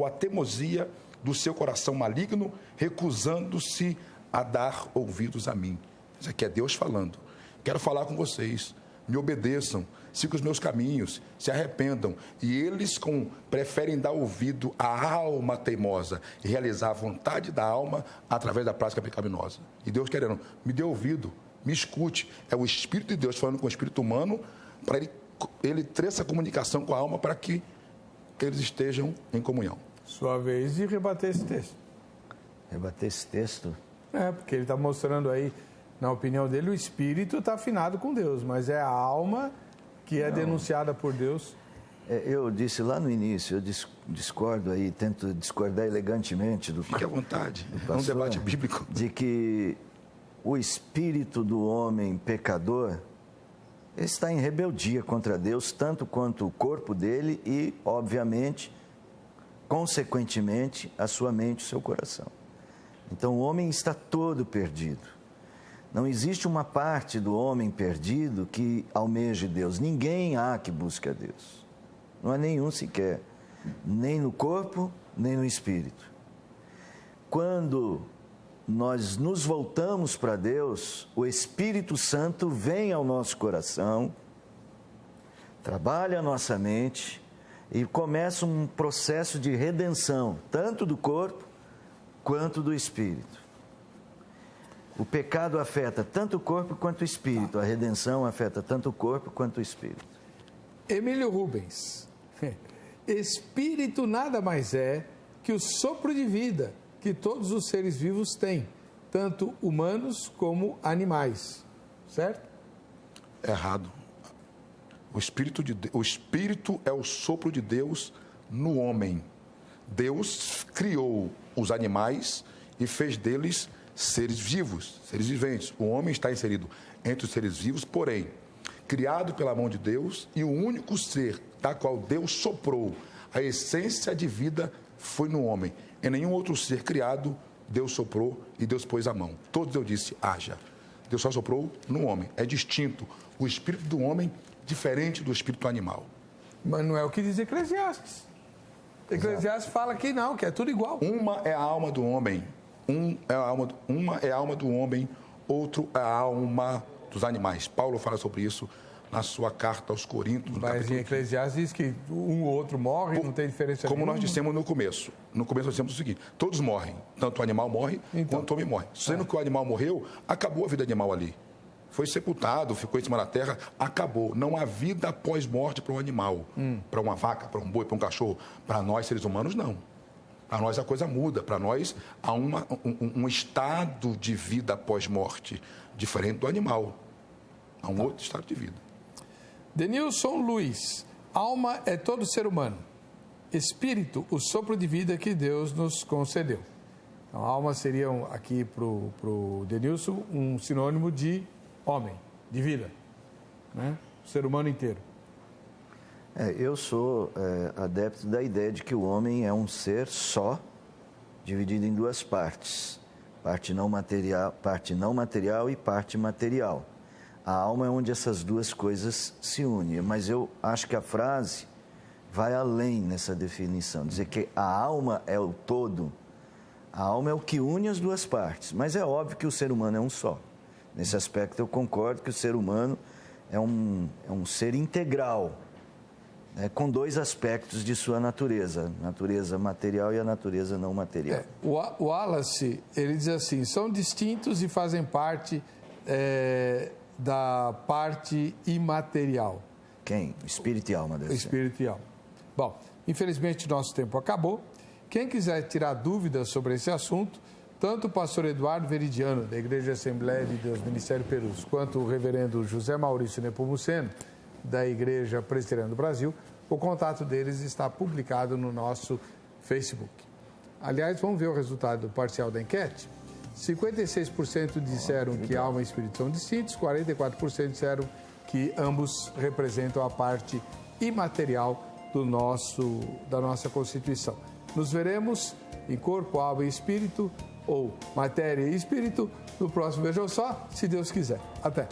a teimosia do seu coração maligno, recusando-se a dar ouvidos a mim. Isso aqui é Deus falando. Quero falar com vocês. Me obedeçam, sigam os meus caminhos, se arrependam. E eles preferem dar ouvido à alma teimosa e realizar a vontade da alma através da prática pecaminosa. E Deus querendo, me dê ouvido, me escute. É o Espírito de Deus falando com o Espírito humano para ele ter essa comunicação com a alma para que eles estejam em comunhão. Sua vez de rebater esse texto. Rebater esse texto? Porque ele está mostrando aí, na opinião dele, o espírito está afinado com Deus, mas é a alma que é denunciada por Deus. Eu disse lá no início, eu discordo aí, tento discordar elegantemente do Fique à vontade, é um debate bíblico. De que o espírito do homem pecador está em rebeldia contra Deus, tanto quanto o corpo dele e, obviamente, consequentemente, a sua mente, o seu coração. Então, o homem está todo perdido. Não existe uma parte do homem perdido que almeje Deus. Ninguém há que busque a Deus. Não há nenhum sequer. Nem no corpo, nem no espírito. Quando nós nos voltamos para Deus, o Espírito Santo vem ao nosso coração, trabalha a nossa mente e começa um processo de redenção, tanto do corpo quanto do espírito. O pecado afeta tanto o corpo quanto o espírito. A redenção afeta tanto o corpo quanto o espírito. Emílio Rubens. Espírito nada mais é que o sopro de vida que todos os seres vivos têm, tanto humanos como animais. Certo? Errado. O espírito é o sopro de Deus no homem. Deus criou os animais e fez deles seres vivos, seres viventes. O homem está inserido entre os seres vivos, porém, criado pela mão de Deus, e o único ser da qual Deus soprou a essência de vida foi no homem. Em nenhum outro ser criado, Deus soprou e Deus pôs a mão. Todos Deus disse, haja. Deus só soprou no homem. É distinto. O espírito do homem, diferente do espírito animal. Mas não é o que diz Eclesiastes. Eclesiastes fala que não, que é tudo igual. Uma é a alma do homem. Uma é a alma do homem, outro é a alma dos animais. Paulo fala sobre isso na sua carta aos Coríntios. Mas em Eclesiastes diz que um ou outro morre, não tem diferença como nenhuma. Nós dissemos no começo. No começo nós dissemos o seguinte, todos morrem. Tanto o animal morre, quanto o homem morre. Sendo que o animal morreu, acabou a vida animal ali. Foi sepultado, ficou em cima da terra, acabou. Não há vida após morte para um animal. Para uma vaca, para um boi, para um cachorro. Para nós, seres humanos, não. Para nós a coisa muda. Para nós há um estado de vida após morte, diferente do animal. Há um outro estado de vida. Denilson Luiz, alma é todo ser humano. Espírito, o sopro de vida que Deus nos concedeu. Então, alma seria, aqui para o Denilson, um sinônimo de homem, de vida. Né? O ser humano inteiro. Eu sou adepto da ideia de que o homem é um ser só, dividido em duas partes. Parte não material e parte material. A alma é onde essas duas coisas se unem. Mas eu acho que a frase vai além nessa definição. Dizer que a alma é o todo. A alma é o que une as duas partes. Mas é óbvio que o ser humano é um só. Nesse aspecto eu concordo que o ser humano é um ser integral, com dois aspectos de sua natureza. A natureza material e a natureza não material. O Wallace, ele diz assim, são distintos e fazem parte da parte imaterial. Quem? Espírito e alma. Espírito e alma. Bom, infelizmente nosso tempo acabou. Quem quiser tirar dúvidas sobre esse assunto, tanto o pastor Eduardo Veridiano, da Igreja Assembleia de Deus, Ministério Perus, quanto o reverendo José Maurício Nepomuceno, da Igreja Presbiteriana do Brasil, o contato deles está publicado no nosso Facebook. Aliás, vamos ver o resultado parcial da enquete? 56% disseram que alma e espírito são distintos, 44% disseram que ambos representam a parte imaterial da nossa Constituição. Nos veremos em corpo, alma e espírito, ou matéria e espírito, no próximo Vejam Só, se Deus quiser. Até!